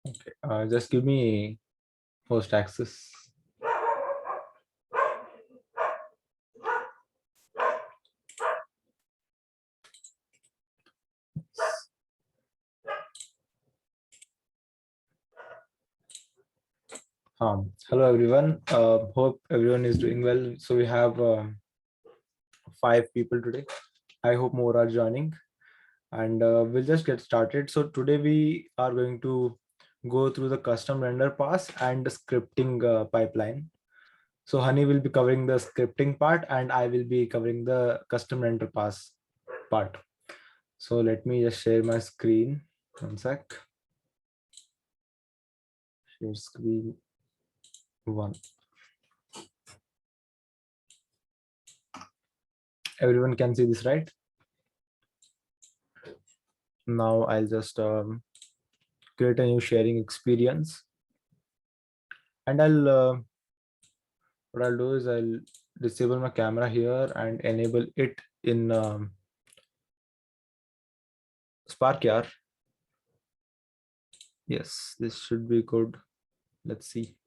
Okay, just give me host access. Hello everyone. Hope everyone is doing well. So we have 5 people today. I hope more are joining, and we'll just get started. So today we are going to go through the custom render pass and the scripting pipeline. So Honey will be covering the scripting part, and I will be covering the custom render pass part. So let me just share my screen. One sec. Share screen one. Everyone can see this, right? Now I'll just create a new sharing experience, and what I'll do is I'll disable my camera here and enable it in SparkYR. Yes, this should be good. Let's see.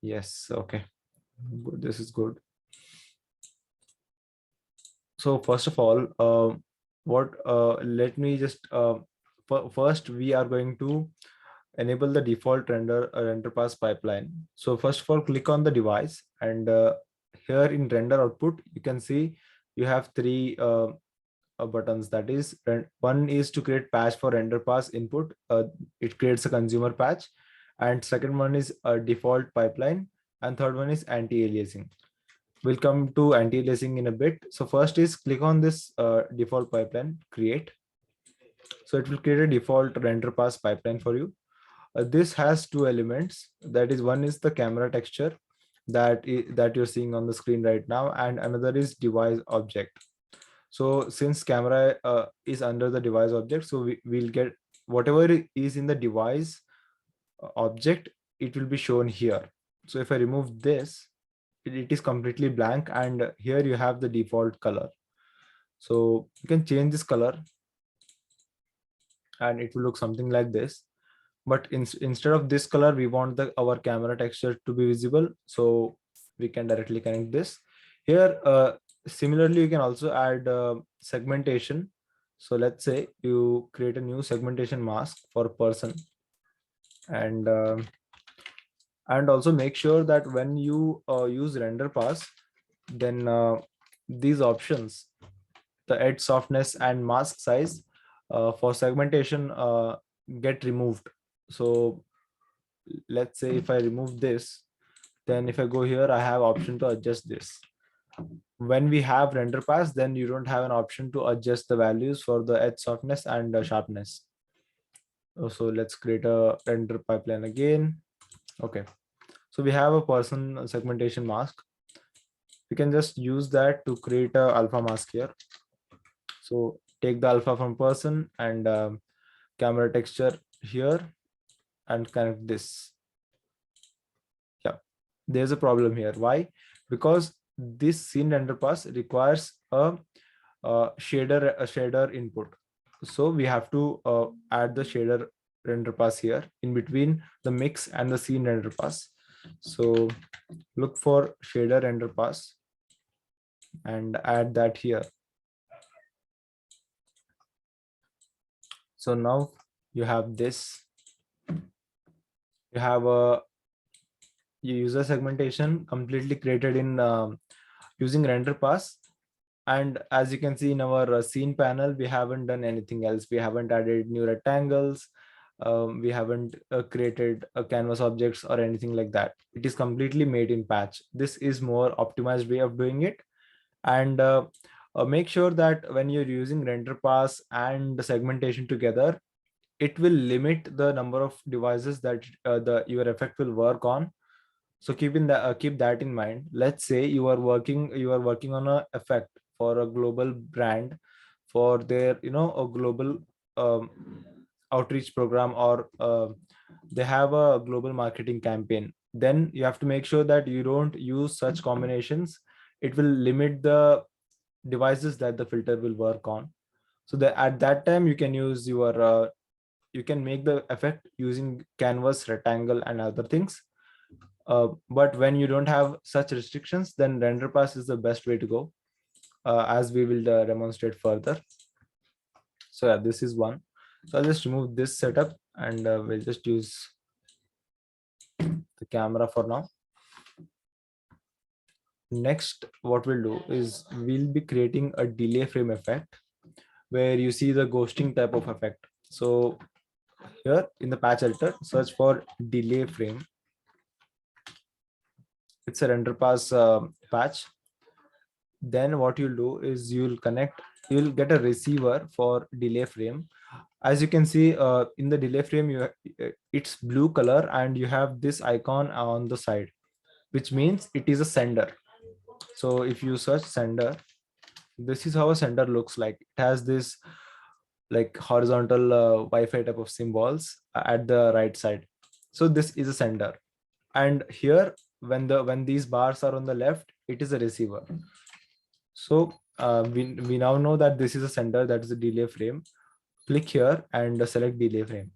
Yes, okay, good. This is good. So first of all, what let me just first we are going to enable the default render pass pipeline. So first of all, click on the device, and here in render output you can see you have three buttons. That is, one is to create patch for render pass input. It creates a consumer patch, and second one is a default pipeline, and third one is anti-aliasing. We'll come to anti-aliasing in a bit. So first is click on this default pipeline, create. So it will create a default render pass pipeline for you. This has two elements. That is, one is the camera texture that you're seeing on the screen right now, and another is device object. So since camera is under the device object, so we'll get whatever is in the device object, it will be shown here. So if I remove this, it is completely blank, and here you have the default color. So you can change this color and it will look something like this. But instead of this color, we want our camera texture to be visible, so we can directly connect this here. Similarly, you can also add segmentation. So let's say you create a new segmentation mask for person, and also make sure that when you use render pass, then these options, the edge softness and mask size for segmentation get removed. So let's say if I remove this, then if I go here, I have option to adjust this. When we have render pass, then you don't have an option to adjust the values for the edge softness and sharpness. So let's create a render pipeline again. Okay, so we have a person segmentation mask. We can just use that to create a alpha mask here. So take the alpha from person and camera texture here and connect this. Yeah, there's a problem here. Why? Because this scene render pass requires a shader input. So we have to add the shader render pass here in between the mix and the scene render pass. So look for shader render pass and add that here. So now you have this. You have a user segmentation completely created in using render pass. And as you can see in our scene panel, we haven't done anything else. We haven't added new rectangles. We haven't created a canvas objects or anything like that. It is completely made in patch. This is more optimized way of doing it. And make sure that when you're using render pass and the segmentation together, it will limit the number of devices that your effect will work on. So keep that in mind. Let's say you are working on a effect for a global brand, for their a global um, outreach program, or they have a global marketing campaign. Then you have to make sure that you don't use such combinations. It will limit the devices that the filter will work on. So that at that time you can use your you can make the effect using canvas, rectangle, and other things. But when you don't have such restrictions, then render pass is the best way to go, as we will demonstrate further. So yeah, this is one. So I'll just remove this setup, and we'll just use the camera for now. Next, what we'll do is we'll be creating a delay frame effect where you see the ghosting type of effect. So here in the patch editor, search for delay frame. It's a render pass patch. Then what you'll do is you'll get a receiver for delay frame. As you can see in the delay frame, it's blue color and you have this icon on the side, which means it is a sender. So if you search sender, this is how a sender looks like. It has this like horizontal Wi-Fi type of symbols at the right side. So this is a sender, and here when these bars are on the left, it is a receiver. So we now know that this is a sender, that is a delay frame. Click here and select delay frame.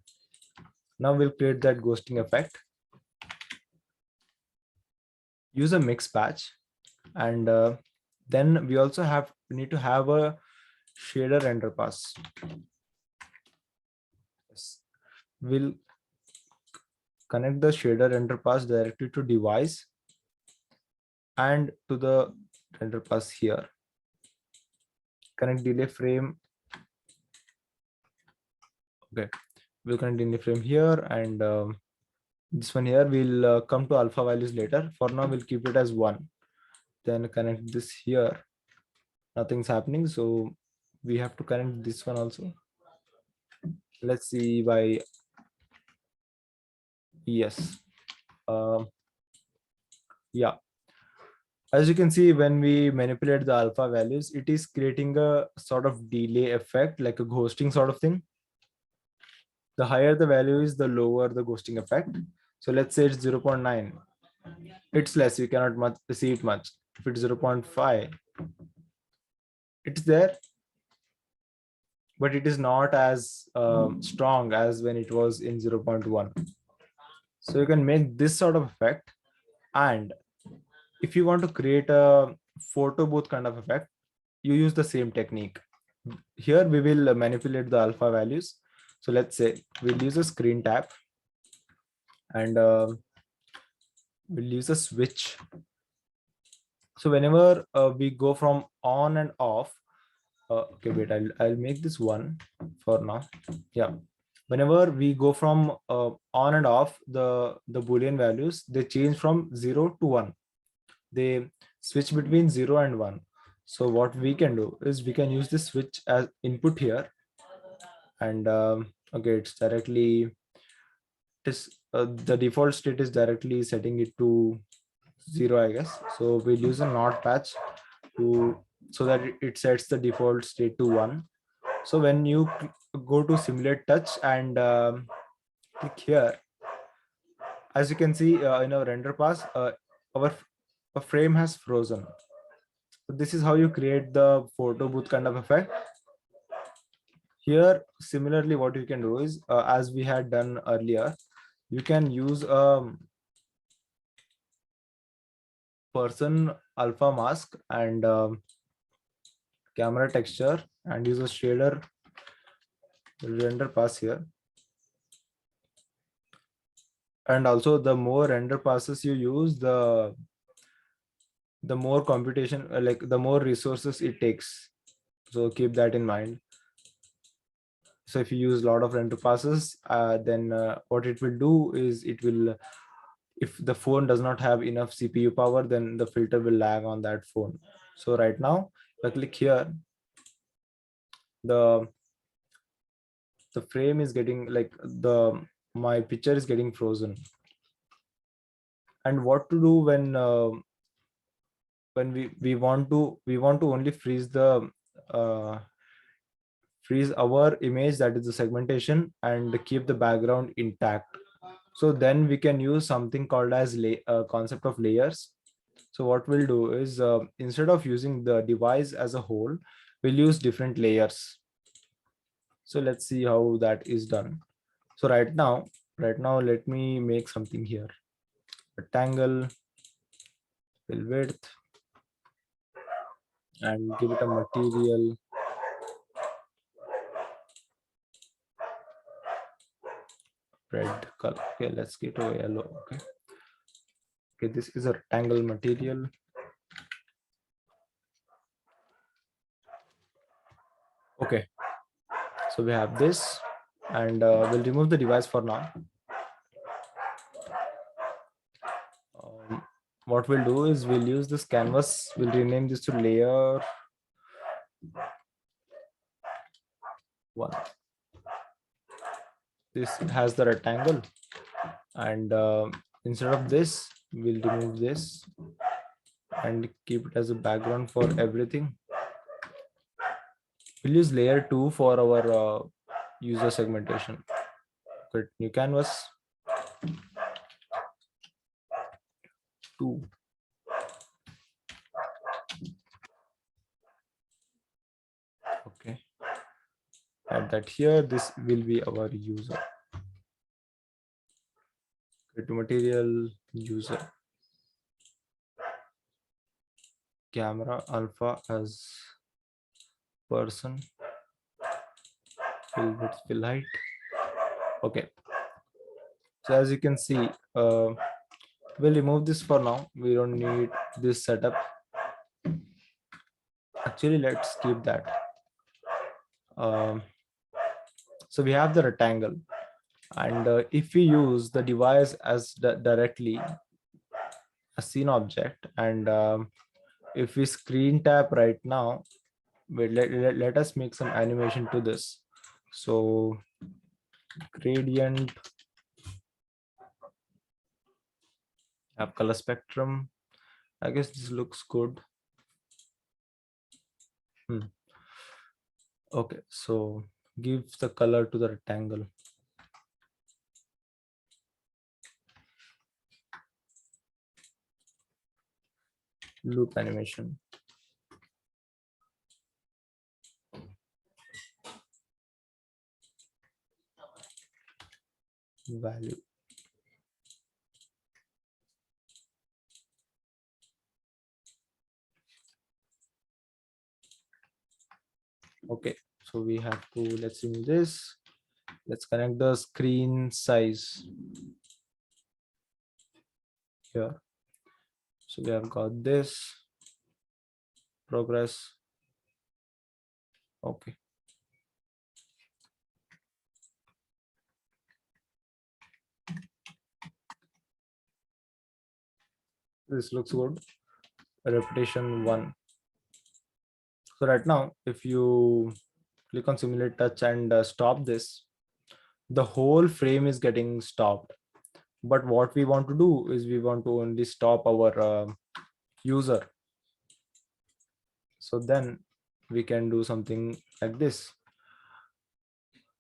Now we'll create that ghosting effect. Use a mix patch, and then we also need to have a shader render pass. Yes. We'll connect the shader render pass directly to device and to the render pass here. Connect delay frame. Okay, we'll connect delay frame here, and this one here we'll come to alpha values later. For now, we'll keep it as 1. Then connect this here. Nothing's happening, so we have to connect this one also. Let's see by yes. Yeah, as you can see, when we manipulate the alpha values, it is creating a sort of delay effect, like a ghosting sort of thing. The higher the value is, the lower the ghosting effect. So let's say it's 0.9. It's less, you cannot see it much. If it's 0.5, it's there, but it is not as strong as when it was in 0.1. So you can make this sort of effect. And if you want to create a photo booth kind of effect, you use the same technique. Here we will manipulate the alpha values. So let's say we'll use a screen tap, and we'll use a switch. So whenever we go from on and off, okay, wait, I'll make this one for now. Yeah, whenever we go from on and off, the Boolean values, they change from 0 to 1. They switch between 0 and 1. So what we can do is we can use this switch as input here, and okay, it's directly the default state is directly setting it to 0, I guess. So we'll use a not patch to so that it sets the default state to 1. So when you go to simulate touch and click here, as you can see in our render pass, our frame has frozen. So this is how you create the photo booth kind of effect. Here, similarly, what you can do is, as we had done earlier, you can use a person alpha mask and camera texture and use a shader render pass here. And also, the more render passes you use, the more computation, like the more resources it takes. So keep that in mind. So if you use a lot of render passes, then what it will do is it will, if the phone does not have enough CPU power, then the filter will lag on that phone. So right now, if I click here, the frame is getting like my picture is getting frozen. And what to do when we want to only freeze our image, that is the segmentation, and keep the background intact. So then we can use something called as concept of layers. So what we'll do is, instead of using the device as a whole, we'll use different layers. So let's see how that is done. So right now, let me make something here. Rectangle, fill width, and give it a material. Red color. Okay, let's get to yellow. Okay. Okay, this is a rectangle material. Okay, so we have this, and we'll remove the device for now. What we'll do is we'll use this canvas. We'll rename this to layer one. This has the rectangle, and instead of this, we'll remove this and keep it as a background for everything. We'll use layer 2 for our user segmentation. Create new canvas 2. Okay, add that here. This will be our user. Create material user, camera alpha as person, fill width, fill height. Okay, so as you can see, we'll remove this for now. We don't need this setup. Actually, let's keep that. So we have the rectangle, and if we use the device as directly a scene object, and if we screen tap right now, let us make some animation to this. So gradient, have color spectrum. I guess this looks good. Okay, so give the color to the rectangle. Loop animation. Value. Okay, so we have to, let's remove this. Let's connect the screen size here. So we have got this progress. Okay. This looks good. Repetition 1. So right now, if you click on simulate touch and stop this, the whole frame is getting stopped. But what we want to do is we want to only stop our user. So then we can do something like this.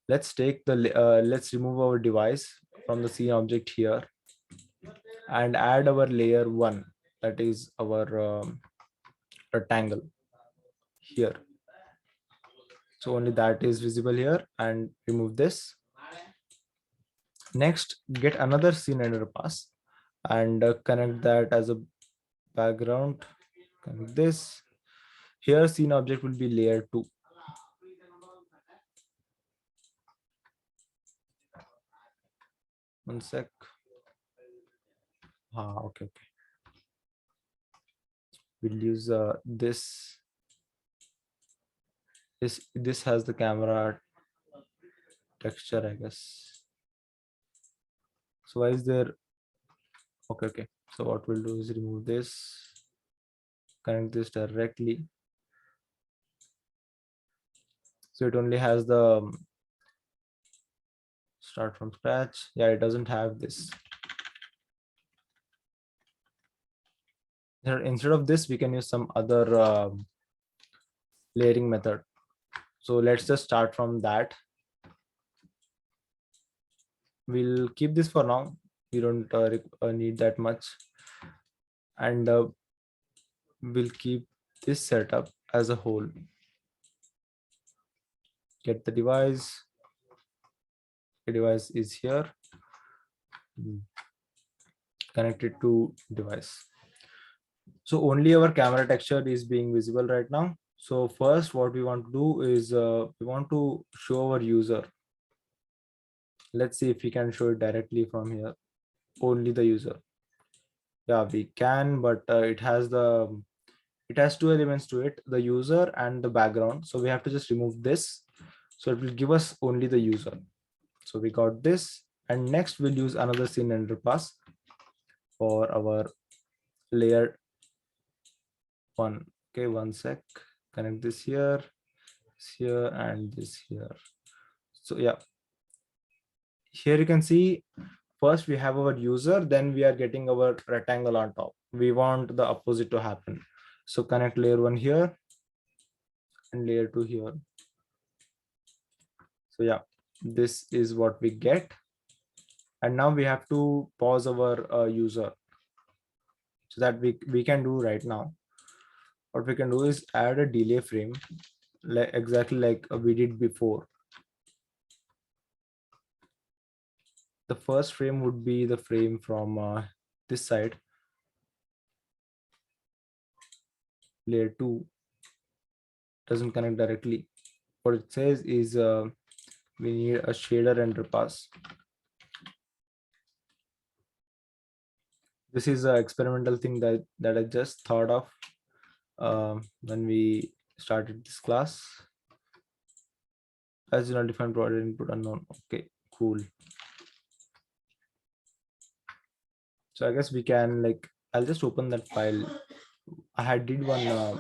Let's take the let's remove our device from the scene object here and add our layer 1, that is our rectangle here. So only that is visible here, and remove this. Next, get another scene underpass and connect that as a background. Connect this. Here scene object will be layer 2. One sec. Okay. We'll use this. This has the camera texture, I guess. So why is there? Okay. So what we'll do is remove this, connect this directly. So it only has the start from scratch. Yeah, it doesn't have this. Here, instead of this, we can use some other layering method. So let's just start from that. We'll keep this for now. We don't need that much. And we'll keep this setup as a whole. Get the device. device is here, connected to device. So only our camera texture is being visible right now. So first what we want to do is we want to show our user. Let's see if we can show it directly from here. Only the user. Yeah, we can, but it has two elements to it, the user and the background. So we have to just remove this. So it will give us only the user. So we got this, and next we'll use another scene underpass for our layer one. Okay, one sec. Connect this here, and this here. So yeah, here you can see first we have our user, then we are getting our rectangle on top. We want the opposite to happen. So connect layer one here and layer two here. So yeah, this is what we get. And now we have to pause our user. So that we can do right now. What we can do is add a delay frame, like exactly like we did before. The first frame would be the frame from this side. Layer 2 doesn't connect directly. What it says is we need a shader underpass. This is an experimental thing that I just thought of when we started this class. As you know, define provided input unknown. Okay, cool. So I guess we can, like, I'll just open that file. I had did one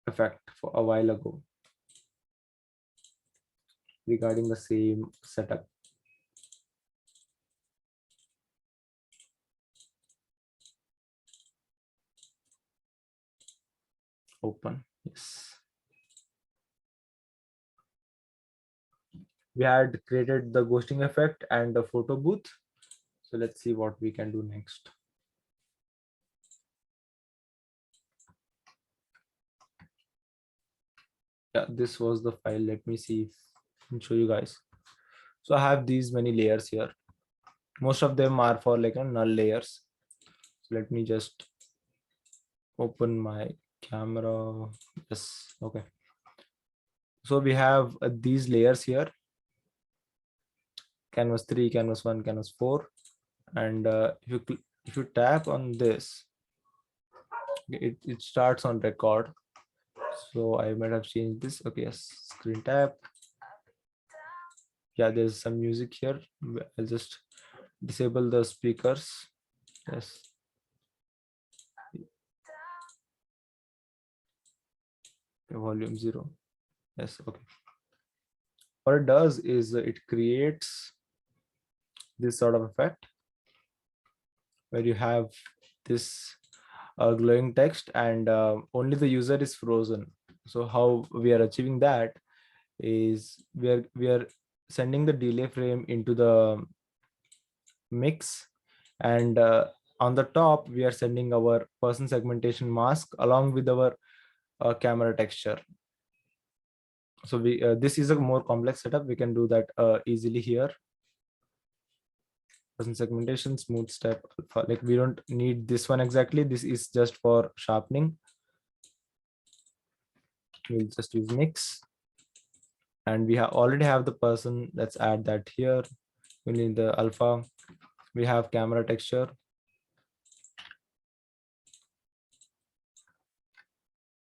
effect for a while ago regarding the same setup. Open, yes. We had created the ghosting effect and the photo booth. So let's see what we can do next. Yeah, this was the file. Let me see if I can show you guys. So I have these many layers here. Most of them are for like a null layers. So let me just open my camera. Yes, okay. So we have these layers here: canvas 3, canvas 1, canvas 4. And if you tap on this, it starts on record. So I might have changed this. Okay, yes, screen tap. Yeah, there's some music here. I'll just disable the speakers. Yes. Okay, volume 0. Yes, okay. What it does is it creates this sort of effect where you have this glowing text, and only the user is frozen. So how we are achieving that is we are sending the delay frame into the mix, and on the top we are sending our person segmentation mask along with our camera texture. So we this is a more complex setup. We can do that easily here. Person segmentation, smooth step alpha. Like we don't need this one exactly. This is just for sharpening. We'll just use mix, and we have already have the person. Let's add that here. We need the alpha. We have camera texture.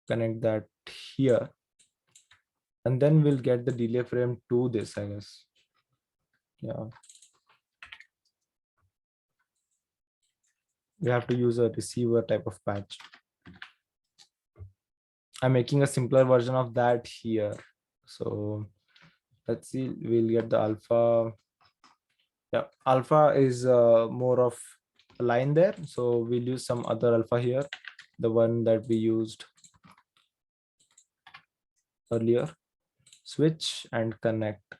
Connect that here, and then we'll get the delay frame to this, I guess. Yeah, we have to use a receiver type of patch. I'm making a simpler version of that here. So let's see, we'll get the alpha. Yeah, alpha is more of a line there. So we'll use some other alpha here, the one that we used earlier. Switch and connect.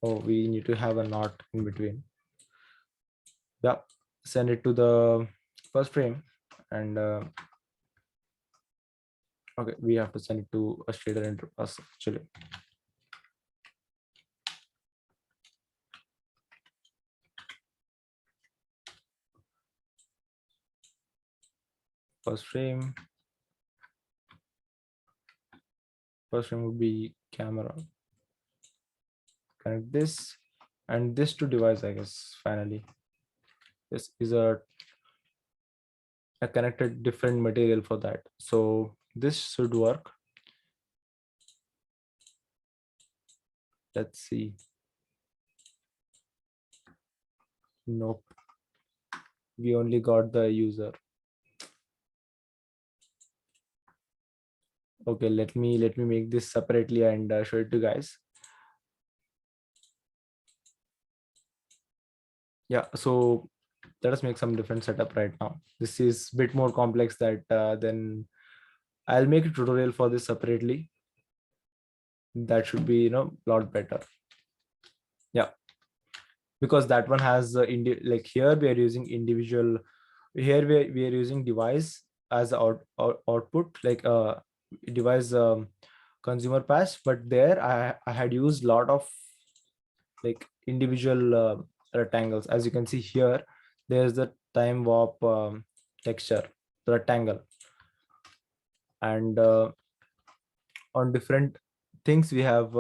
Oh, we need to have a knot in between. Yeah, send it to the first frame, and okay, we have to send it to a shader interface actually. first frame would be camera. Connect this and this to device, I guess. Finally, this is a connected different material for that, so this should work. Let's see. Nope, we only got the user. Okay, let me make this separately and show it to you guys. Yeah, so let us make some different setup right now. This is a bit more complex that then I'll make a tutorial for this separately. That should be, a lot better. Yeah, because that one has like here we are using individual, here we are using device as the output, like device consumer patch, but there I had used lot of like individual rectangles. As you can see here, there's the time warp texture, the rectangle, and on different things we have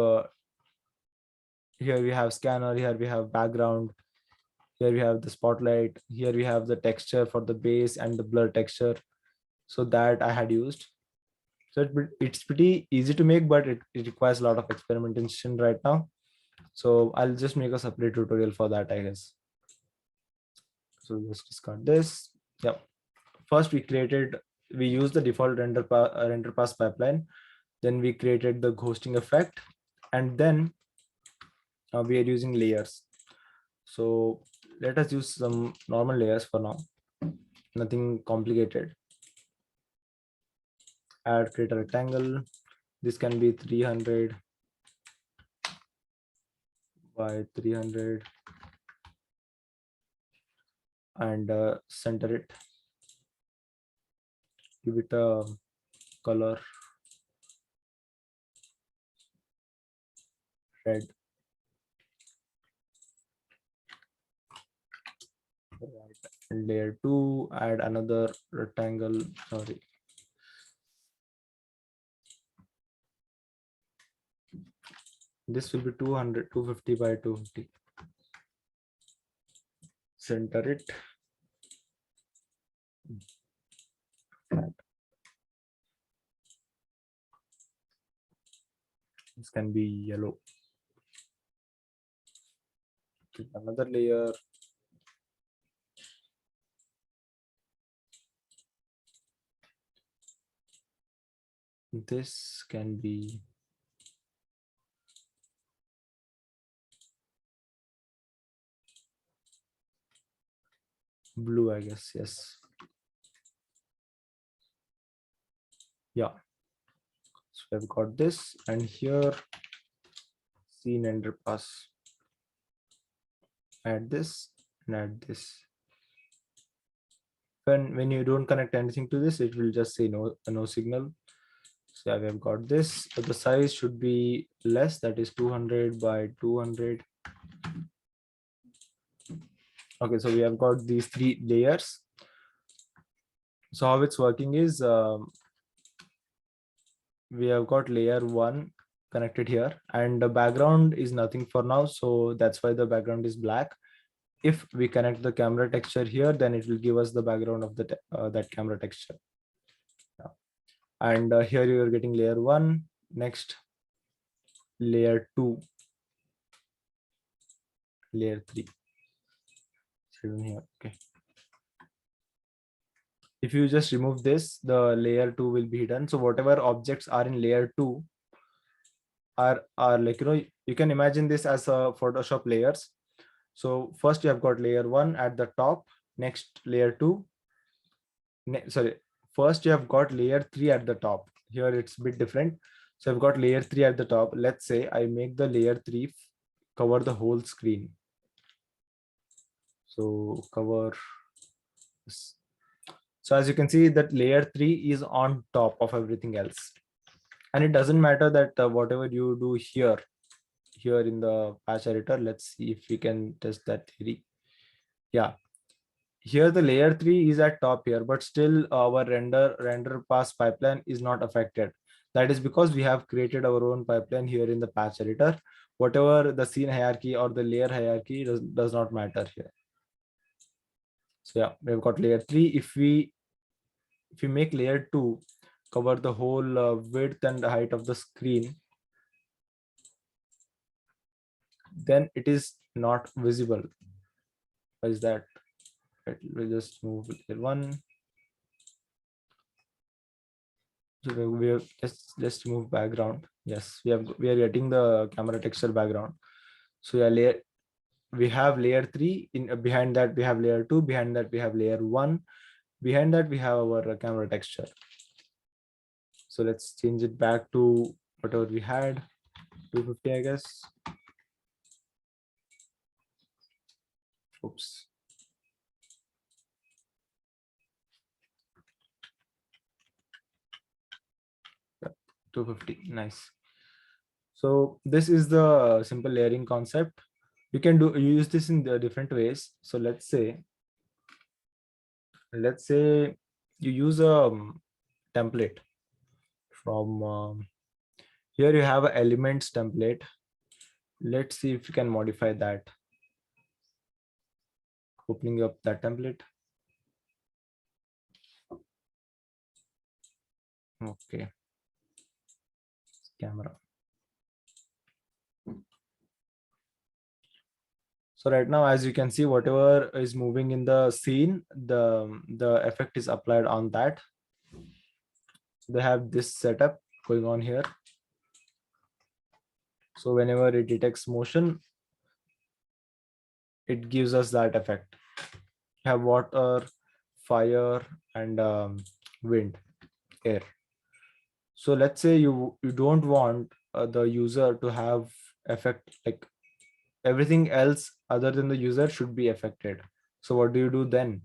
here we have scanner, here we have background, here we have the spotlight, here we have the texture for the base and the blur texture. So that I had used. So it's pretty easy to make, but it requires a lot of experimentation right now. So I'll just make a separate tutorial for that, I guess. So let's discard this. Yeah. First we used the default render pass pipeline. Then we created the ghosting effect, and then we are using layers. So let us use some normal layers for now, nothing complicated. Create a rectangle. This can be 300 by 300 and center it. Give it a color red. And layer 2, add another rectangle. Sorry. This will be 250 by 250. Center it. This can be yellow. Another layer. This can be blue, I guess. Yes. Yeah. So I've got this, and here scene underpass. Add this and add this. When you don't connect anything to this, it will just say no signal. So we have got this. So the size should be less, that is 200 by 200. Okay, so we have got these 3 layers. So how it's working is we have got layer 1 connected here, and the background is nothing for now, so that's why the background is black. If we connect the camera texture here, then it will give us the background of the that camera texture. Yeah. And here you are getting layer 1. Next, layer 2, layer 3. Here. Okay. If you just remove this, the layer 2 will be hidden. So whatever objects are in layer 2 are like, you can imagine this as a Photoshop layers. So first you have got layer 1 at the top, next layer 2. Sorry, first you have got layer 3 at the top. Here it's a bit different. So I've got layer 3 at the top. Let's say I make the layer 3 cover the whole screen. So cover this. So as you can see that layer 3 is on top of everything else. And it doesn't matter that whatever you do here in the patch editor, let's see if we can test that theory. Yeah, here the layer 3 is at top here, but still our render pass pipeline is not affected. That is because we have created our own pipeline here in the patch editor. Whatever the scene hierarchy or the layer hierarchy does not matter here. So yeah, we've got layer 3. If we make layer 2 cover the whole width and height of the screen, then it is not visible. Why is that? Right, we'll just move layer 1. So we have, let's remove background. Yes, we are getting the camera texture background. So yeah, we have layer 3 in behind that we have layer 2, behind that we have layer 1, behind that we have our camera texture. So let's change it back to whatever we had, 250, I guess. Oops. Yeah, 250. Nice. So this is the simple layering concept. You can use this in the different ways. So let's say you use a template from here. You have a elements template. Let's see if you can modify that. Opening up that template. Okay. Camera. So right now, as you can see, whatever is moving in the scene, the effect is applied on that. They have this setup going on here. So whenever it detects motion, it gives us that effect. You have water, fire, and wind, air. So let's say you don't want the user to have effect, like everything else other than the user should be affected. So what do you do then?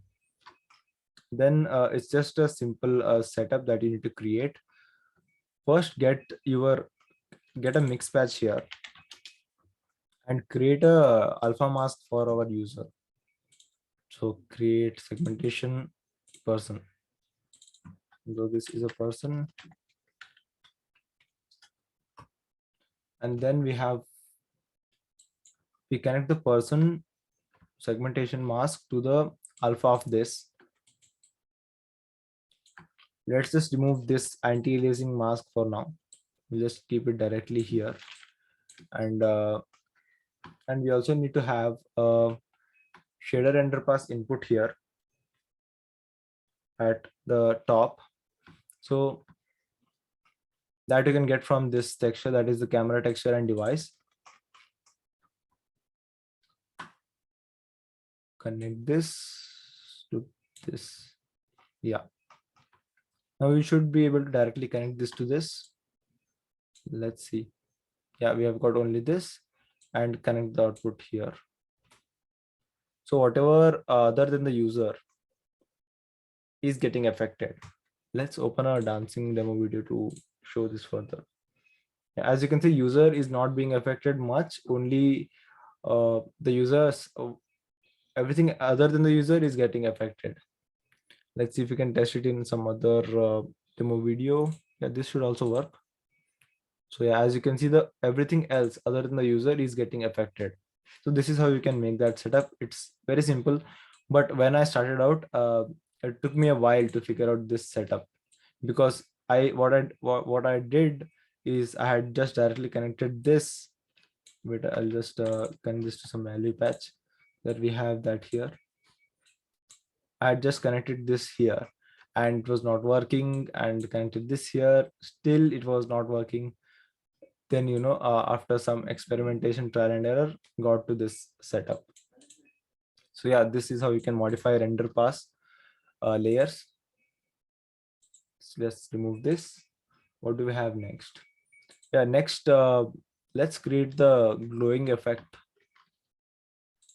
Then it's just a simple setup that you need to create. First, get a mix patch here and create a alpha mask for our user. So create segmentation person. So this is a person, and then we connect the person segmentation mask to the alpha of this. Let's just remove this anti-aliasing mask for now. We'll just keep it directly here, and we also need to have a shader render pass input here at the top, so that you can get from this texture, that is the camera texture and device. Connect this to this. Yeah, now we should be able to directly connect this to this. Let's see. Yeah, we have got only this, and connect the output here. So whatever other than the user is getting affected. Let's open our dancing demo video to show this further. As you can see, user is not being affected much. Only the users, everything other than the user is getting affected. Let's see if we can test it in some other demo video. Yeah, this should also work. So yeah, as you can see, the everything else other than the user is getting affected. So this is how you can make that setup. It's very simple, but when I started out, it took me a while to figure out this setup, because what I did is I had just directly connected this. But I'll just connect this to some value patch that we have that here. I had just connected this here and it was not working, and connected this here, still it was not working. Then after some experimentation, trial and error, got to this setup. So yeah, this is how you can modify render pass layers. So let's remove this. What do we have next? Yeah, next let's create the glowing effect.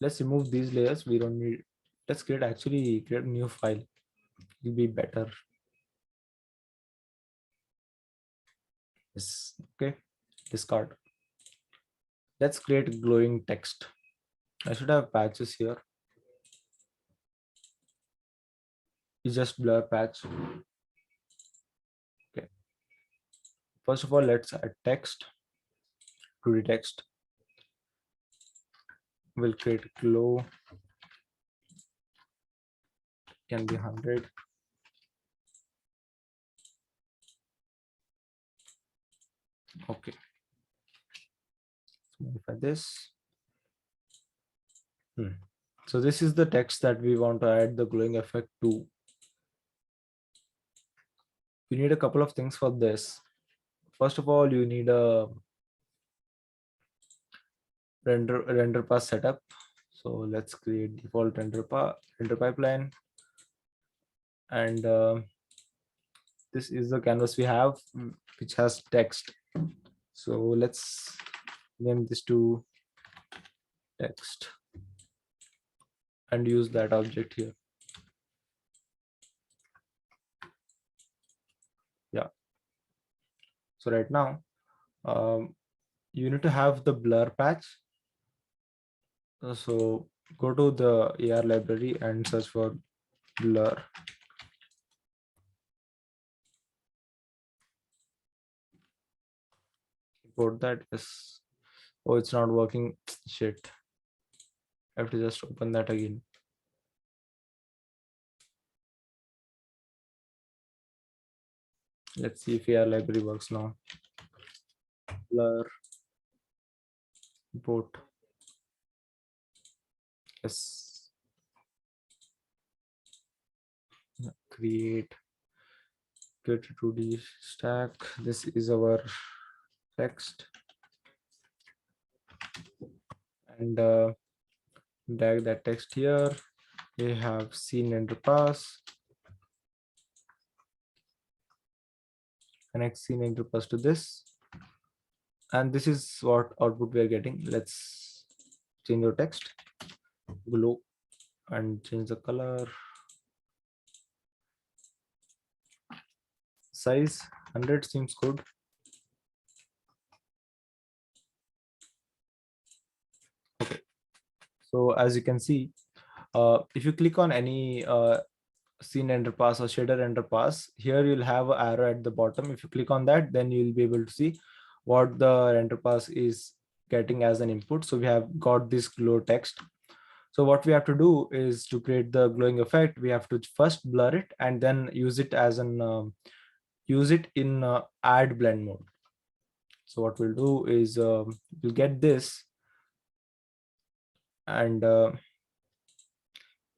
Let's remove these layers, we don't need. Let's create a new file. It'll be better. Yes. Okay, discard. Let's create glowing text. I should have patches here. is just blur patch. Okay. First of all, let's add text to the text. We'll create glow, can be 100. Okay. Let's modify this. So this is the text that we want to add the glowing effect to. You need a couple of things for this. First of all, you need a render path setup. So let's create default render pipeline, and this is the canvas we have, which has text. So let's name this to text and use that object here. Yeah. So right now, you need to have the blur patch. So go to the AR library and search for blur. Import that. Yes. Oh, it's not working. Shit. I have to just open that again. Let's see if AR library works now. Blur. Import. Yes. Create 2D stack. This is our text, and drag that text here. We have scene underpass, connect scene underpass to this, and this is what output we are getting. Let's change our text, glow, and change the color, size 100 seems good. Okay, so as you can see, if you click on any scene underpass or shader underpass, here you'll have an arrow at the bottom. If you click on that, then you'll be able to see what the underpass is getting as an input. So we have got this glow text. So what we have to do is, to create the glowing effect, we have to first blur it and then use it as an use it in add blend mode. So what we'll do is we'll get this and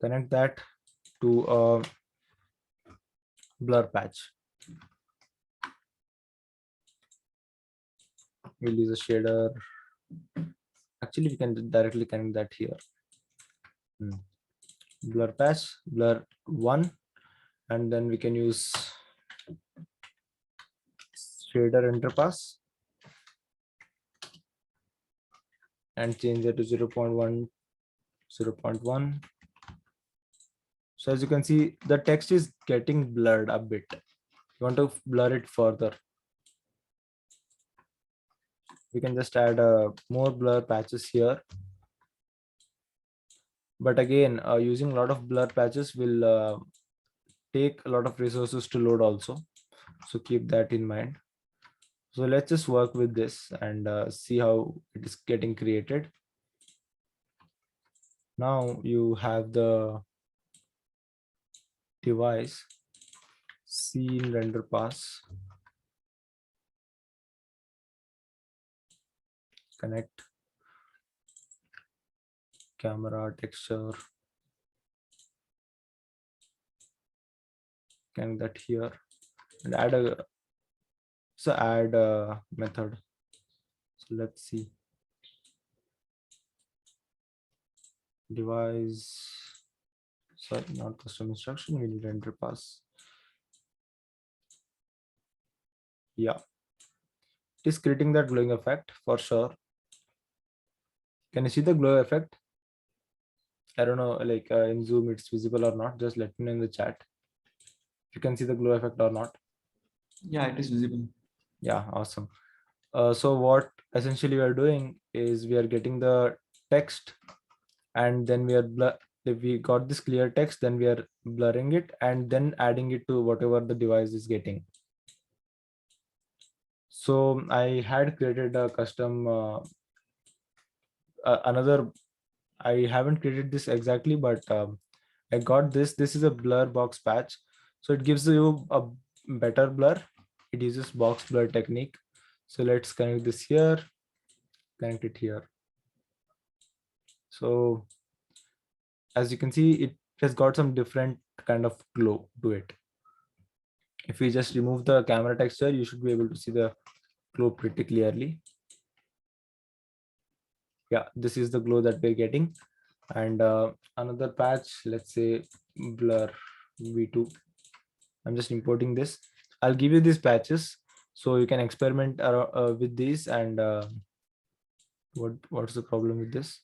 connect that to blur patch. We'll use a shader. Actually, we can directly connect that here. Blur patch, blur 1, and then we can use shader underpass and change it to 0.1, 0.1. So as you can see, the text is getting blurred a bit. You want to blur it further. We can just add more blur patches here. But again, using a lot of blur patches will take a lot of resources to load also. So keep that in mind. So let's just work with this and see how it is getting created. Now you have the device scene render pass, connect camera texture, connect that here, and add a method. So let's see, device, sorry, not custom instruction, we need render pass. Yeah, it is creating that glowing effect for sure. Can you see the glow effect? I don't know, like in Zoom it's visible or not. Just let me know in the chat if you can see the glow effect or not. Yeah, it is visible. Yeah, awesome. So what essentially we are doing is we are getting the text and then we are if we got this clear text, then we are blurring it and then adding it to whatever the device is getting. So I had created a custom another. I haven't created this exactly, but I got this. This is a blur box patch, so it gives you a better blur. It uses box blur technique. So let's connect this here, connect it here. So as you can see, it has got some different kind of glow to it. If we just remove the camera texture, you should be able to see the glow pretty clearly. Yeah, this is the glow that we're getting. And another patch, let's say blur v2. I'm just importing this. I'll give you these patches so you can experiment with these. And what's the problem with this?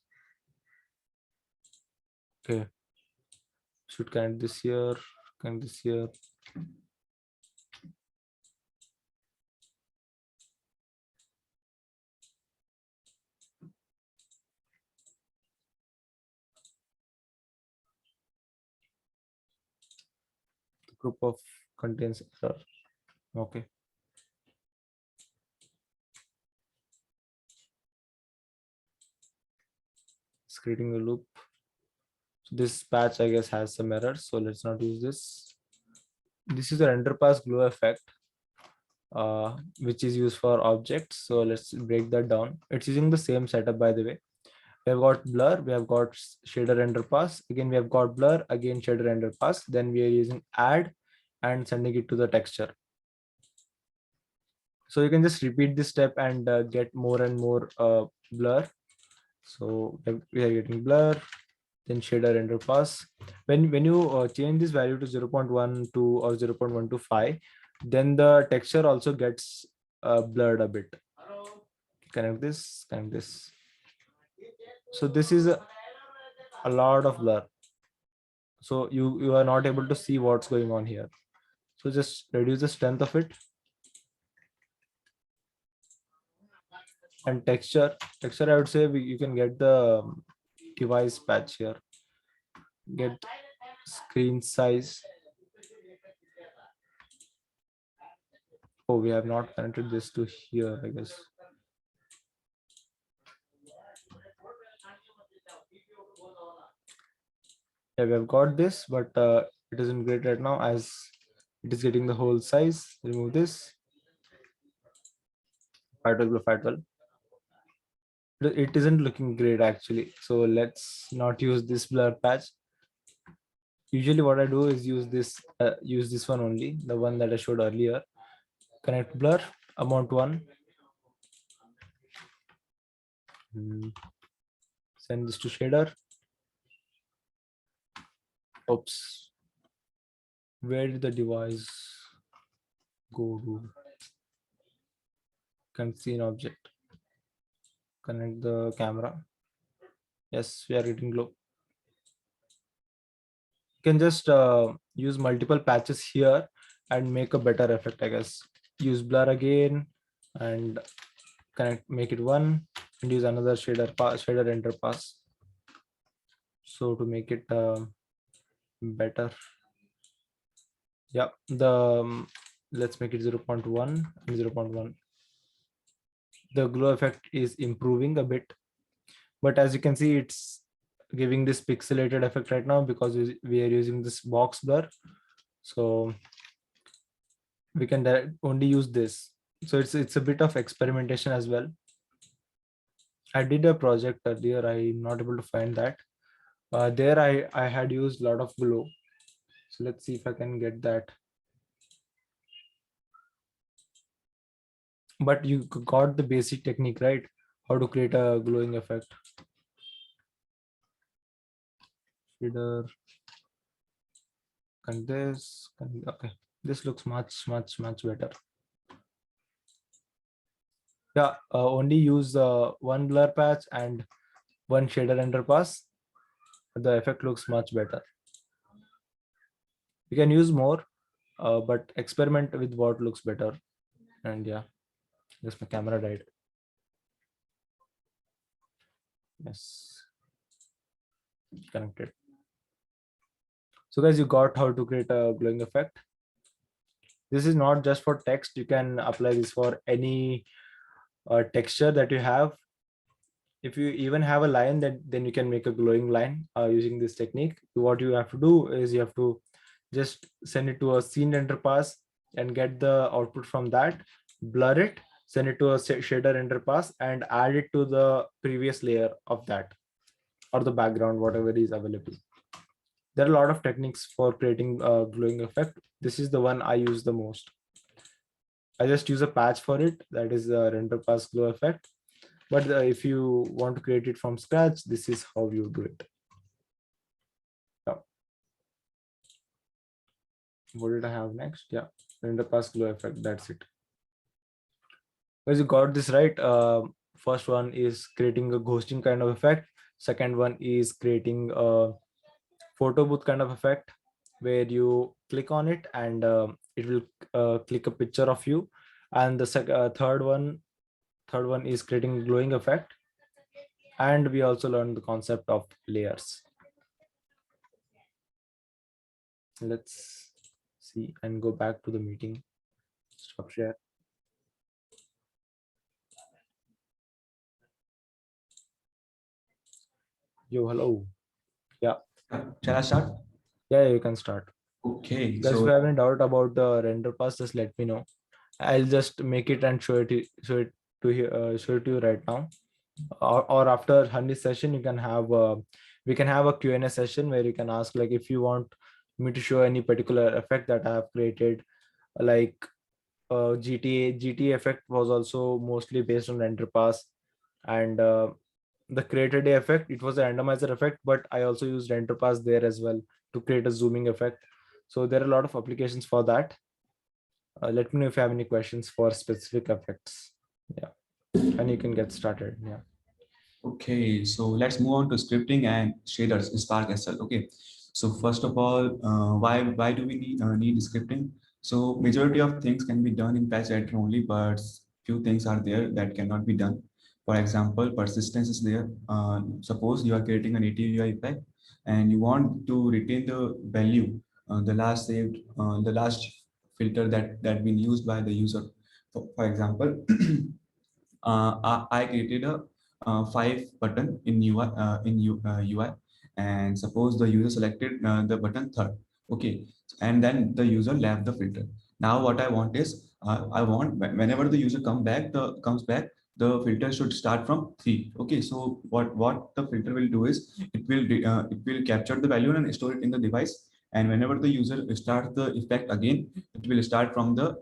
Okay, should connect this here, connect this here. The group of contains error. Okay. It's creating a loop. So this patch, I guess, has some errors. So let's not use this. This is a render pass glow effect, which is used for objects. So let's break that down. It's using the same setup, by the way. We have got blur, we have got shader render pass. Again, we have got blur, again shader render pass. Then we are using add and sending it to the texture. So you can just repeat this step and get more and more blur. So we are getting blur, then shader render pass. When you change this value to 0.12 or 0.125, then the texture also gets blurred a bit. Connect this, connect this. So this is a lot of blur. So you are not able to see what's going on here. So just reduce the strength of it. And texture, I would say you can get the device patch here. Get screen size. Oh, we have not connected this to here, I guess. Yeah, we have got this, but it isn't great right now as it is getting the whole size. Remove this. 512. It isn't looking great actually. So let's not use this blur patch. Usually what I do is use this one only, the one that I showed earlier. Connect blur, amount 1. Send this to shader. Oops. Where did the device go to? Can see an object. Connect the camera. Yes, we are getting glow. You can just use multiple patches here and make a better effect, I guess. Use blur again and make it 1 and use another shader render pass. So to make it better, yeah, let's make it 0.1 and 0.1. The glow effect is improving a bit, but as you can see, it's giving this pixelated effect right now because we are using this box blur. So we can only use this. So it's a bit of experimentation as well. I did a project earlier. I'm not able to find that. There I had used a lot of glow. So let's see if I can get that. But you got the basic technique, right? How to create a glowing effect. Shader and this. Okay, this looks much better. Yeah, only use one blur patch and one shader render pass. The effect looks much better. You can use more, but experiment with what looks better. And yeah, yes, my camera died. Yes, connected. So guys, you got how to create a glowing effect. This is not just for text. You can apply this for any texture that you have. If you even have a line, that then you can make a glowing line using this technique. What you have to do is you have to just send it to a scene render pass and get the output from that, blur it, send it to a shader render pass, and add it to the previous layer of that, or the background, whatever is available. There are a lot of techniques for creating a glowing effect. This is the one I use the most. I just use a patch for it, that is the render pass glow effect. But if you want to create it from scratch, this is how you do it. Yeah. What did I have next? Yeah, render pass glow effect. That's it. Guys, you got this right. First one is creating a ghosting kind of effect. Second one is creating a photo booth kind of effect, where you click on it and it will click a picture of you. And the third one is creating glowing effect. And we also learned the concept of layers. Let's see and go back to the meeting. Stop share. Yo, hello. Yeah. Shall I start? Yeah, you can start. Okay, Guys, if you so have any doubt about the render pass, just let me know. I'll just make it and show it to you right now. Or after Honey's session, you can have we can have a Q&A session where you can ask, like, if you want me to show any particular effect that I have created, like GTA effect was also mostly based on render pass. And the creator day effect, it was a randomizer effect, but I also used render pass there as well to create a zooming effect. So there are a lot of applications for that. Let me know if you have any questions for specific effects. Yeah, and you can get started. Yeah. okay, so let's move on to scripting and shaders in Spark SL. Okay, so first of all, why do we need scripting? So majority of things can be done in patch editor only, but few things are there that cannot be done. For example, persistence is there. Suppose you are creating a native UI effect and you want to retain the value, the last filter that been used by the user. For example, I created a five button in UI, and suppose the user selected the button third. Okay, and then the user left the filter. Now what I want is I want whenever the user comes back, the filter should start from three. Okay, so what the filter will do is it will capture the value and store it in the device. And whenever the user starts the effect again, it will start from the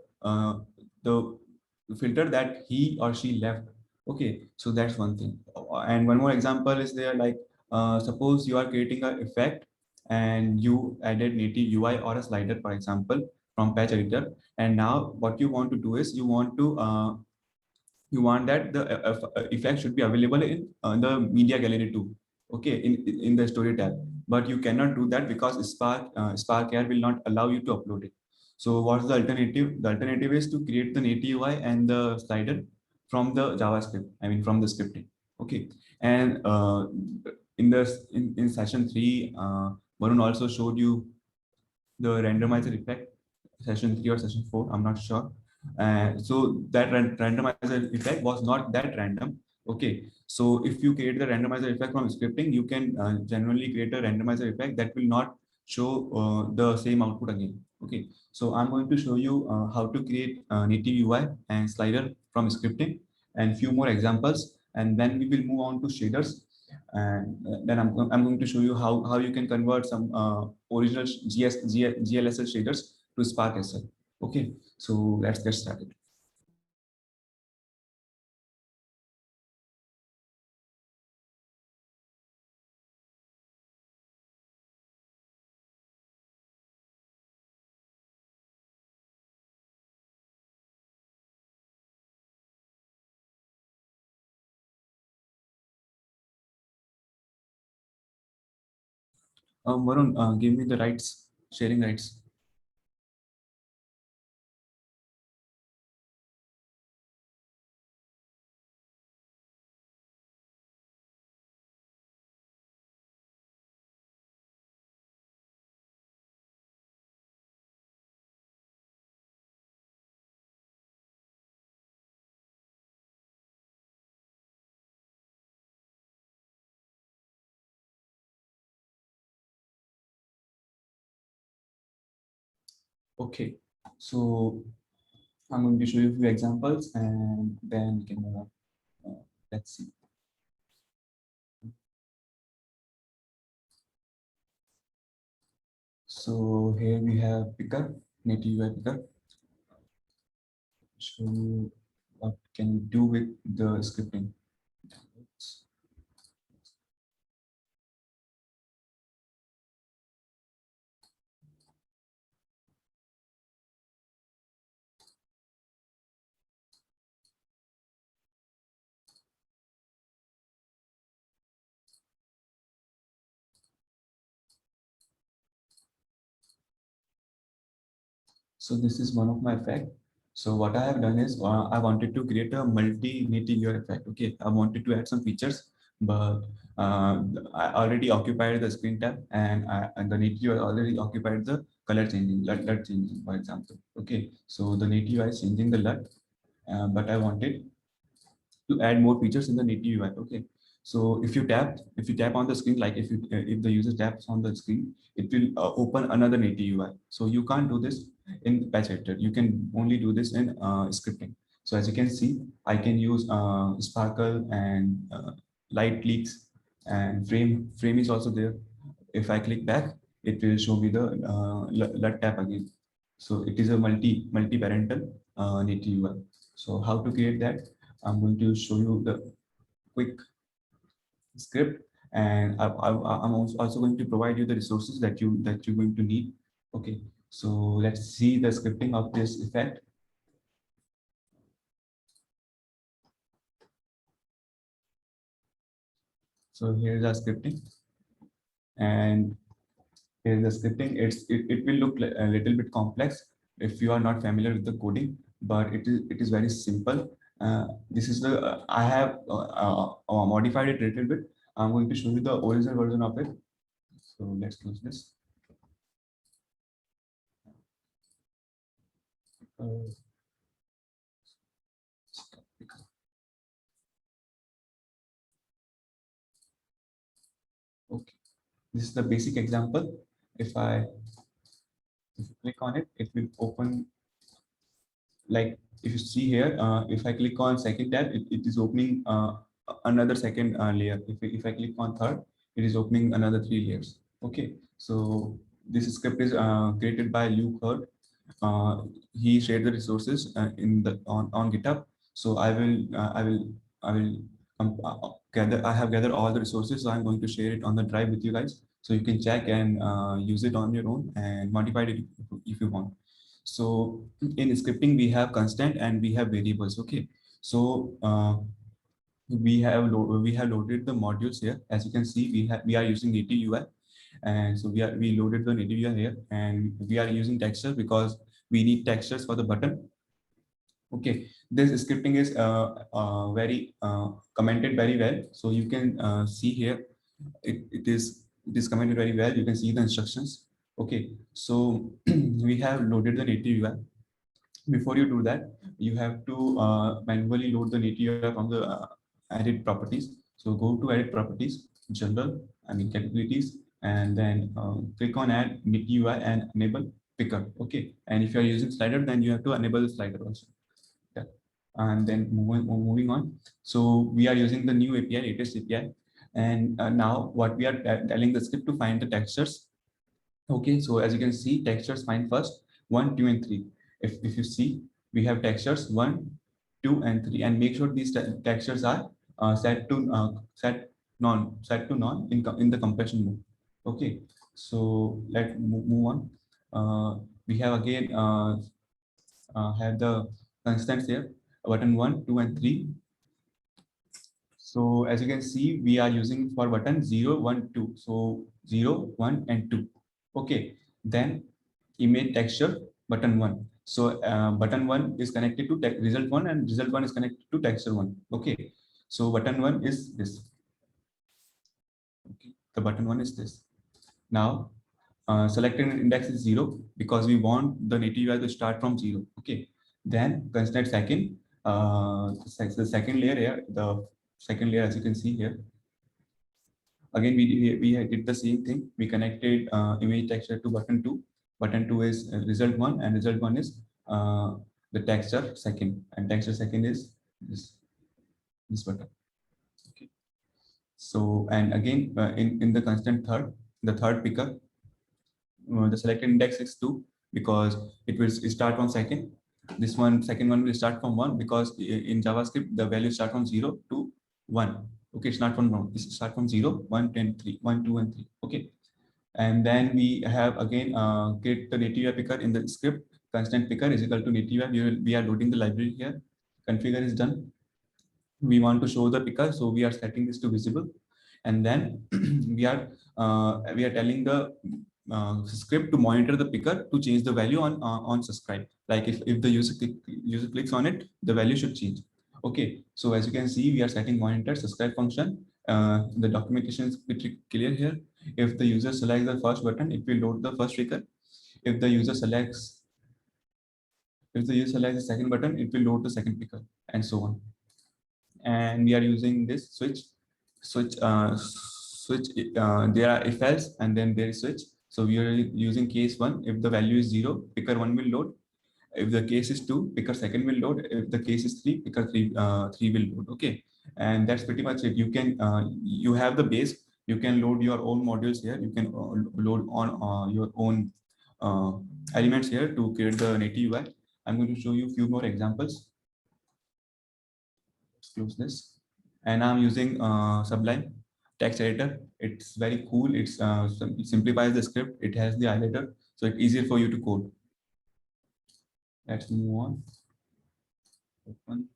filter that he or she left. Okay, so that's one thing. And one more example is there, like suppose you are creating an effect and you added native UI or a slider, for example, from patch editor. And now what you want to do is you want that the effect should be available in the media gallery too. Okay, in the story tab, but you cannot do that because Spark Air will not allow you to upload it. So what's the alternative? The alternative is to create the native UI and the slider from the JavaScript, I mean from the scripting. Okay, and in session 3, Varun also showed you the randomizer effect, session 3 or session 4, I'm not sure. So that randomizer effect was not that random. Okay, so if you create the randomizer effect from scripting, you can generally create a randomizer effect that will not show the same output again. Okay, so I'm going to show you how to create native UI and slider from scripting and few more examples, and then we will move on to shaders. And then I'm going to show you how you can convert some original GLSL shaders to Spark SL. Okay, so let's get started. Varun, give me the rights, sharing rights. Okay, so I'm going to show you a few examples and then we can move on. Let's see. So here we have picker, native UI picker. Show you what can you do with the scripting. So this is one of my effect. So what I have done is I wanted to create a multi-native UI effect. Okay, I wanted to add some features, but I already occupied the screen tab, and the native UI already occupied the color changing, LUT changing, for example. Okay, so the native UI is changing the LUT, but I wanted to add more features in the native UI. Okay, so if you tap on the screen, like if the user taps on the screen, it will open another native UI. So you can't do this in patch editor. You can only do this in scripting. So as you can see, I can use sparkle and light leaks, and frame is also there. If I click back, it will show me the LUT tab again. So it is a multi-parental native UI. So how to create that? I'm going to show you the quick script, and I'm also going to provide you the resources that you're going to need. Okay, so let's see the scripting of this effect. So here's our scripting, and here's the scripting. It will look a little bit complex if you are not familiar with the coding, but it is very simple. This is the I have modified it a little bit. I'm going to show you the original version of it. So let's close this. Uh, okay, this is the basic example. If you click on it, it will open, like if you see here, if I click on second tab, it is opening another second layer. If I click on third, it is opening another 3 layers. Okay, so this script is created by Luke Hurd. He shared the resources in the on GitHub. So I will gather. I have gathered all the resources, so I'm going to share it on the drive with you guys, so you can check and use it on your own and modify it if you want. So in scripting, we have constant and we have variables. Okay, so we have loaded the modules here. As you can see, we are using native UI, and so we loaded the native UI here, and we are using texture because we need textures for the button. Okay, this scripting is very commented very well. So you can see here, it is commented very well. You can see the instructions. Okay, so we have loaded the native UI. Before you do that, you have to manually load the native UI from the edit properties. So go to edit properties, general, capabilities, and then click on add native UI and enable picker. Okay, and if you are using slider, then you have to enable the slider also. Yeah. And then moving on. So we are using the new API, latest API, and now what we are telling the script to find the textures. Okay, so as you can see, textures find first 1, 2, and 3. If you see, we have textures 1, 2, and 3, and make sure these textures are set to none in the compression mode. Okay, so let's move on. We have again have the constants here, button 1, 2, and 3. So as you can see, we are using for button 0, 1, 2. So 0, 1, and 2. Okay, then image texture button 1. So button 1 is connected to result 1, and result 1 is connected to texture 1. Okay, so button 1 is this. Okay, the button 1 is this. Now selected index is 0 because we want the native UI to start from 0. Okay, then consider second, the second layer here, the second layer, as you can see here. Again, we did the same thing. We connected image texture to button 2. button 2 is result 1, and result 1 is the texture second, and texture second is this button. Okay. So, and again, in the constant third, the third picker, the selected index is 2 because it will start from second. This one, second one will start from 1 because in JavaScript, the value start from 0 to 1. Okay, it's not from 1, it's start from 0, 1, 10, 3, 1, 2, and 3. Okay. And then we have again create the native UI picker in the script. Constant picker is equal to native UI. We are loading the library here. Configure is done. We want to show the picker, so we are setting this to visible, and then we are telling the script to monitor the picker to change the value on subscribe. Like if the user clicks on it, the value should change. Okay, so as you can see, we are setting monitor subscribe function. The documentation is pretty clear here. If the user selects the first button, it will load the first picker. If the user selects the second button, it will load the second picker, and so on. And we are using this switch. There are if else, and then there is switch. So we are using case 1. If the value is 0, picker 1 will load. If the case is 2, picker second will load. If the case is 3, picker 3 will load. Okay, and that's pretty much it. You can you have the base. You can load your own modules here. You can load on your own elements here to create the native UI. I'm going to show you a few more examples. Close this, and I'm using Sublime text editor. It's very cool. It simplifies the script. It has the highlighter, so it's easier for you to code. Let's move on. Open.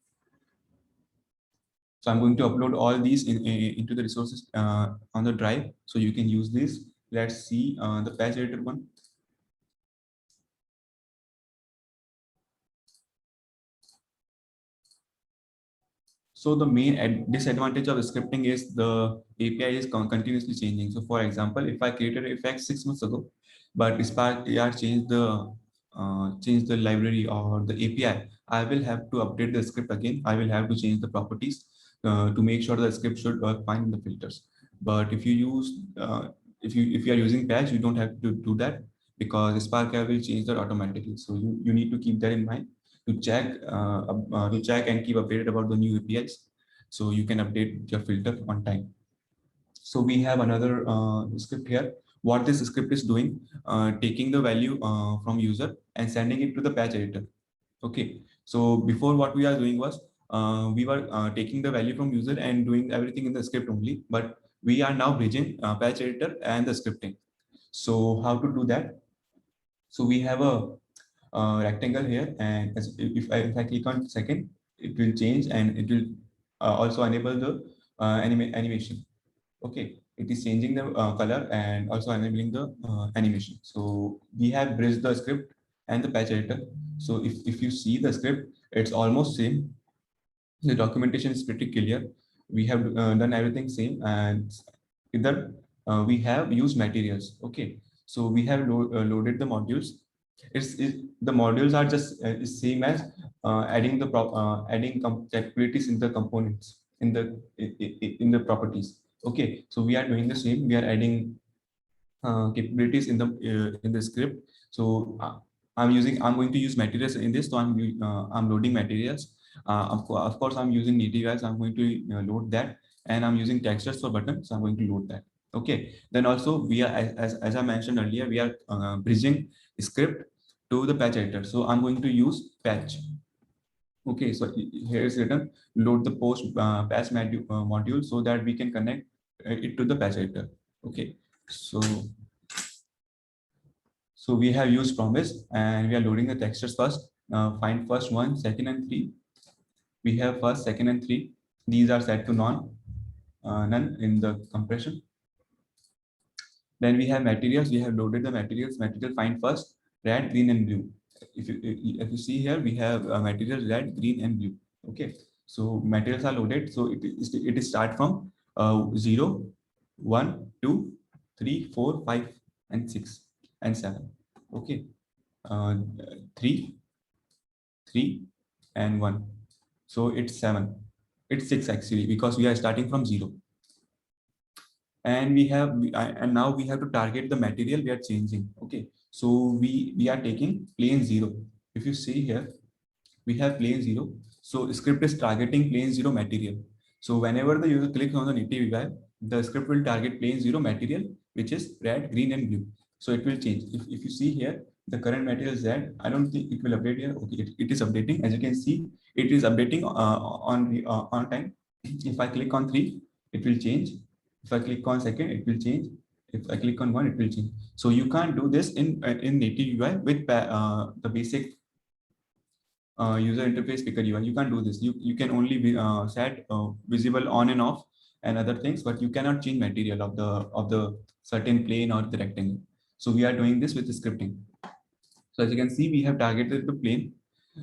So I'm going to upload all these into the resources on the drive, so you can use this. Let's see the patch editor one. So the main disadvantage of scripting is the API is continuously changing. So for example, if I created an effect 6 months ago, but Spark AR changed the library or the API, I will have to update the script again. I will have to change the properties to make sure the script should work fine in the filters. But if you use if you are using patch, you don't have to do that because Spark AR will change that automatically. So you need to keep that in mind to check and keep updated about the new APIs, so you can update your filter on time. So we have another script here. What this script is doing, taking the value from user and sending it to the patch editor. Okay, so before what we are doing was we were taking the value from user and doing everything in the script only, but we are now bridging patch editor and the scripting. So how to do that? So we have a rectangle here, and if I click on second, it will change and it will also enable the animation. Okay, it is changing the color and also enabling the animation. So we have bridged the script and the patch editor. So if you see the script, it's almost same. The documentation is pretty clear. We have done everything same, and either we have used materials. Okay, so we have loaded the modules. The modules are just same as adding capabilities in the components in the properties. Okay, so we are doing the same. We are adding capabilities in the script. So I'm going to use materials in this. So I'm loading materials. Of course, I'm using native as I'm going to load that, and I'm using textures for buttons. So I'm going to load that. Okay. Then also we are, as I mentioned earlier, we are bridging script to the patch editor. So I'm going to use patch. Okay. So here is written load the post patch module so that we can connect it to the patch editor. Okay. So we have used promise and we are loading the textures first. Find first 1, 2, and 3. We have first, 2, and 3. These are set to none in the compression. Then we have materials. We have loaded the materials. Material find first, red, green, and blue. If you see here, we have materials red, green, and blue. Okay. So materials are loaded. So it is start from 0, 1, 2, 3, 4, 5, and 6, and 7. Okay. 3, 3, and 1. So it's 7. It's 6 actually because we are starting from 0. and and now we have to target the material we are changing. Okay, so we are taking plane 0. If you see here, we have plane 0. So script is targeting plane 0 material. So whenever the user clicks on the native UI, the script will target plane 0 material, which is red, green, and blue. So it will change. If you see here, the current material is red. I don't think it will update here. Okay, it is updating. As you can see, it is updating on time. If I click on 3, it will change. If I click on second, it will change. If I click on 1, it will change. So you can't do this in native UI with the basic user interface picker UI. You can't do this. You can only be set visible on and off and other things, but you cannot change material of the certain plane or the rectangle. So we are doing this with the scripting. So as you can see, we have targeted the plane.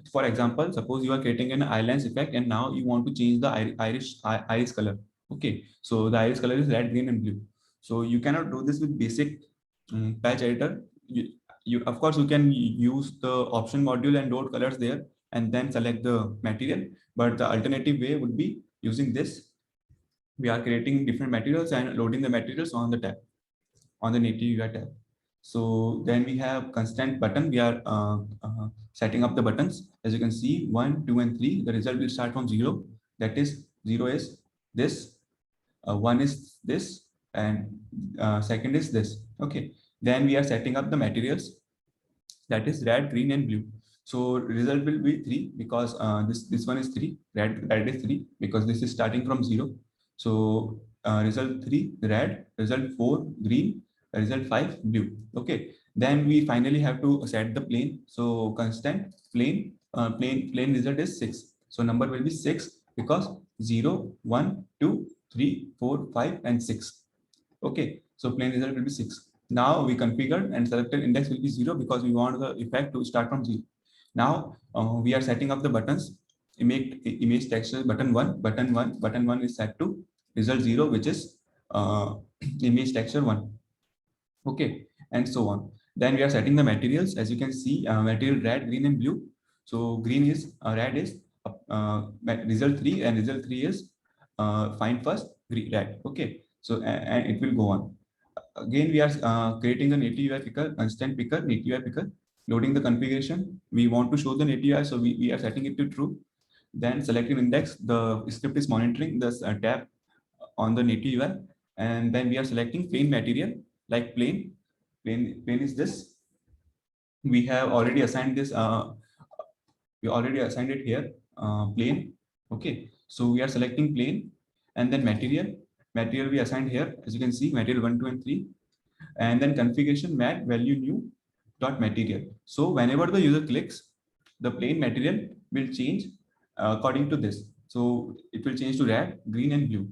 For example, suppose you are creating an islands effect and now you want to change the iris color. Okay, so the iris color is red, green, and blue. So you cannot do this with basic patch editor. You of course you can use the option module and load colors there and then select the material. But the alternative way would be using this. We are creating different materials and loading the materials on the tab, on the native UI tab. So then we have constant button. We are setting up the buttons. As you can see, 1, 2, and 3. The result will start from 0. That is 0 is this, 1 is this, and second is this. Okay. Then we are setting up the materials. That is red, green, and blue. So result will be 3 because this one is 3. Red is 3 because this is starting from 0. So result 3 red, result 4 green, result 5 blue. Okay. Then we finally have to set the plane. So constant plane plane result is 6. So number will be 6 because 0, 1, 2, 3, 4, 5, and 6. Okay. So plane result will be 6. Now we configured and selected index will be 0 because we want the effect to start from 0. Now we are setting up the buttons. Image texture button 1, button 1 is set to result 0, which is image texture 1. Okay, and so on. Then we are setting the materials. As you can see, material red, green, and blue. So green is red is result 3, and result 3 is find first red. Okay, so and it will go on. Again, we are creating the native UI picker, constant picker, native UI picker, loading the configuration. We want to show the native UI, so we are setting it to true. Then selecting index, the script is monitoring this tab on the native UI. And then we are selecting plane material, like plane is this. We have already assigned this, we already assigned it here, plane. Okay, so we are selecting plane and then material we assigned here. As you can see, material 1, 2, and 3. And then configuration mat value new dot material. So whenever the user clicks, the plane material will change according to this. So it will change to red, green, and blue.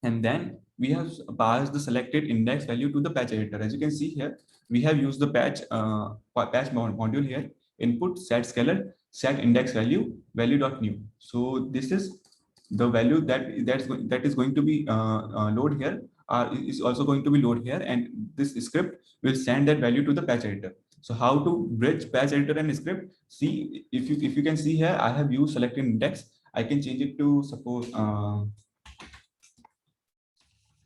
And then we have passed the selected index value to the patch editor. As you can see here, we have used the patch module here. Input set scalar set index value dot new. So this is the value that is going to be load here, is also going to be load here, and this script will send that value to the patch editor. So how to bridge patch editor and script? See, if you can see here, I have used selected index. I can change it to suppose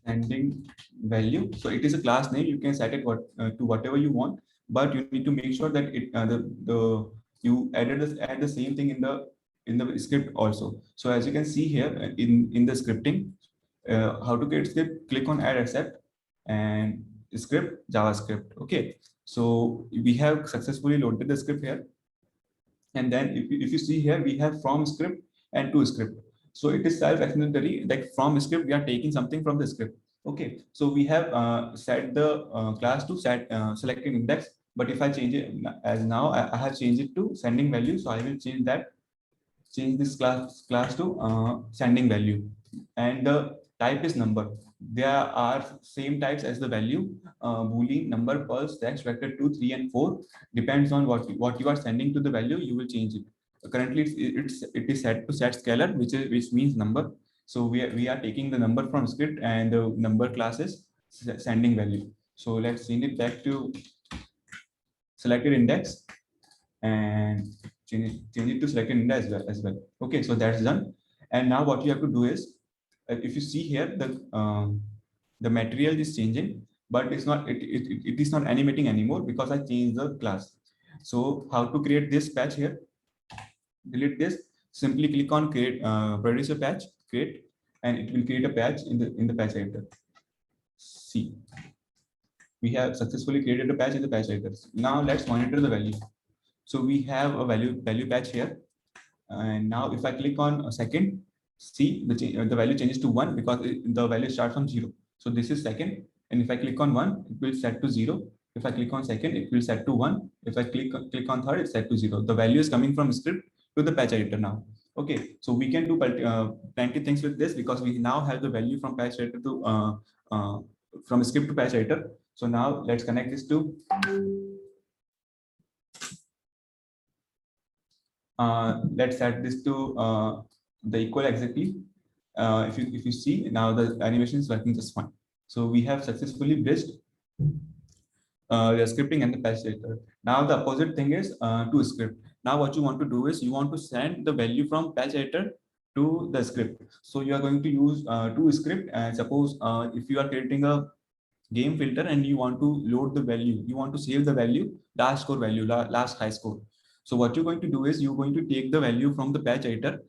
sending value. So it is a class name. You can set it to whatever you want, but you need to make sure that it you add the same thing in the script also. So as you can see here in the scripting, how to create script, click on add accept and script JavaScript. Okay, so we have successfully loaded the script here. And then if you see here, we have from script and to script. So it is self-explanatory, like from script, we are taking something from the script. Okay, so we have set the class to set selecting index. But if I change it as now, I have changed it to sending value. So I will change this class to sending value, and the type is number. There are same types as the value, boolean, number, pulse, text, vector 2, 3, and 4. Depends on what you are sending to the value, you will change it. Currently it is set to set scalar, which means number. So we are taking the number from script, and the number class is sending value. So let's change it back to selected index and change it to selected index as well. Okay, so that's done. And now what you have to do is, if you see here, The material is changing, but it is not animating anymore because I changed the class. So how to create this patch here? Delete this. Simply click on create, produce a patch, create, and it will create a patch in the patch editor. See, we have successfully created a patch in the patch editor. Now let's monitor the value. So we have a value patch here, and now if I click on a second, see the value changes to 1 because the value starts from 0. So this is second, and if I click on 1, it will set to 0. If I click on second, it will set to 1. If I click on third, it's set to 0. The value is coming from script to the patch editor now. Okay, so we can do plenty things with this because we now have the value from patch editor to from script to patch editor. So now let's connect this to let's set this to the equal exactly. If you see now, the animation is working just fine. So we have successfully bridged the scripting and the patch editor. Now the opposite thing is to script. Now what you want to do is you want to send the value from patch editor to the script. So you are going to use to script, and suppose if you are creating a game filter and you want to load the value, you want to save the value, last score value, last high score. So what you're going to do is you're going to take the value from the patch editor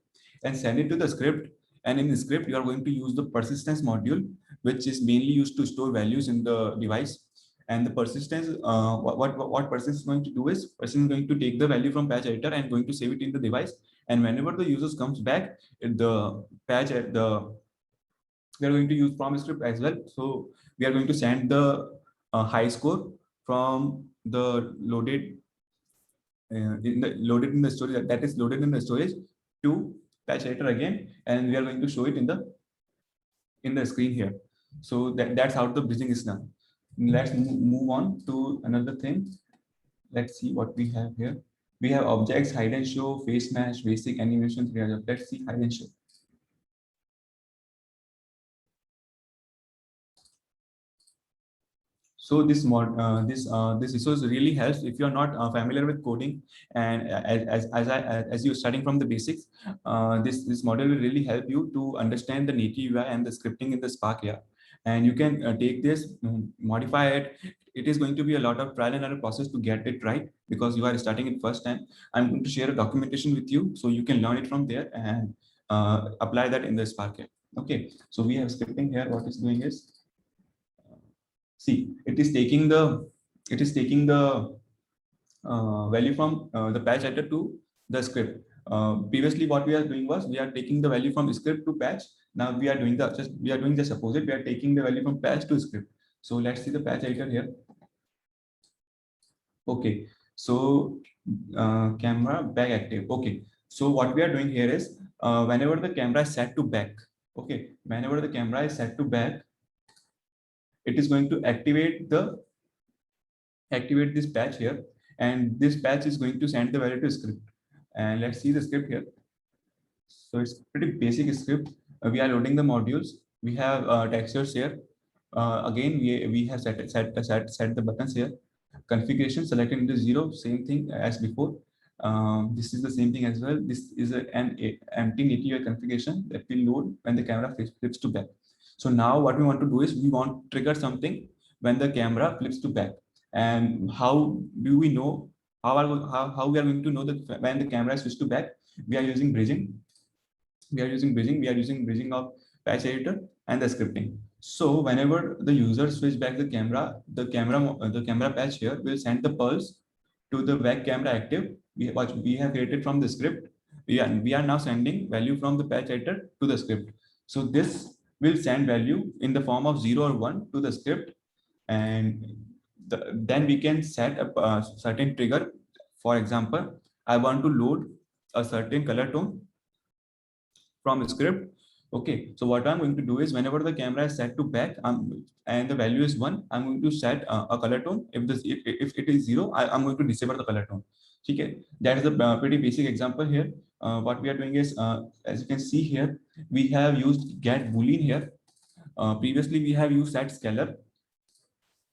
and send it to the script. And in the script, you are going to use the persistence module, which is mainly used to store values in the device. And the persistence, what persistence is going to do is persistence is going to take the value from patch editor and going to save it in the device. And whenever the users comes back, the patch at the we are going to use from script as well. So we are going to send the high score from the loaded loaded in the storage, that is loaded in the storage, to patch editor again, and we are going to show it in the screen here. So that's how the bridging is done. Let's move on to another thing. Let's see what we have here. We have objects, hide and show, face mesh, basic animation. Let's see hide and show. So this resource really helps if you are not familiar with coding, and as you're starting from the basics, this model will really help you to understand the native UI and the scripting in the Spark AI. And you can take this, modify it. It is going to be a lot of trial and error process to get it right because you are starting it first time. I'm going to share a documentation with you so you can learn it from there and apply that in the Spark AI. Okay, so we have scripting here. What it's doing is, see, it is taking the value from the patch editor to the script. Previously, what we are doing was we are taking the value from script to patch. Now we are doing just opposite. We are taking the value from patch to script. So let's see the patch editor here. Okay, so camera back active. Okay, so what we are doing here is whenever the camera is set to back. Okay, whenever the camera is set to back, it is going to activate this patch here, and this patch is going to send the value to script. And let's see the script here. So it's pretty basic script. We are loading the modules. We have textures here. Again, we have set the buttons here. Configuration selected into 0, same thing as before. This is the same thing as well. This is an empty native configuration that will load when the camera flips to back. So now what we want to do is we want to trigger something when the camera flips to back. And how do we know how we are going to know that when the camera is switched to back? We are using bridging. We are using bridging of patch editor and the scripting. So whenever the user switch back the camera patch here will send the pulse to the back camera active. What we have created from the script. We are now sending value from the patch editor to the script. So this will send value in the form of 0 or 1 to the script, and then we can set a certain trigger. For example, I want to load a certain color tone from script. Okay, so what I'm going to do is whenever the camera is set to back and the value is 1, I'm going to set a color tone. If it is 0, I'm going to disable the color tone. Okay, that is a pretty basic example here. What we are doing is, as you can see here, we have used get boolean here. Previously, we have used set scalar.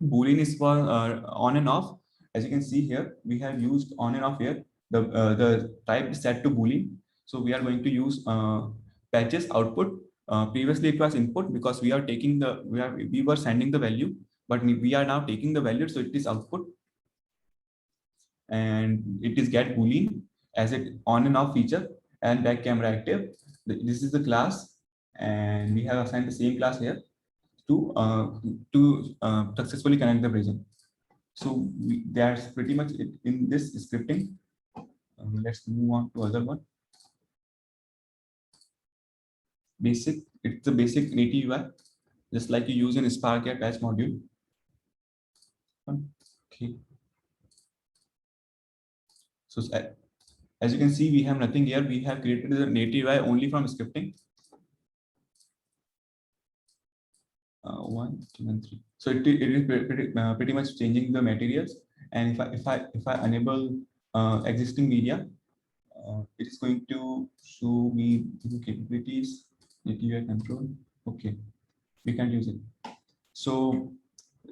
Boolean is for on and off. As you can see here, we have used on and off here. The type is set to boolean. So we are going to use patches output Previously it was input because we are taking the we were sending the value, but we are now taking the value, so it is output, and it is get boolean as it on and off feature and back camera active. This is the class, and we have assigned the same class here to successfully connect the region. So that's pretty much it in this scripting. Let's move on to other one. Basic, it's the basic native UI, just like you use in Spark or Patch module. Okay. So as you can see, we have nothing here. We have created the native UI only from scripting. 1, 2, and 3. So it is pretty much changing the materials. And if I enable existing media, it is going to show me the capabilities, native UI control. Okay, we can't use it. So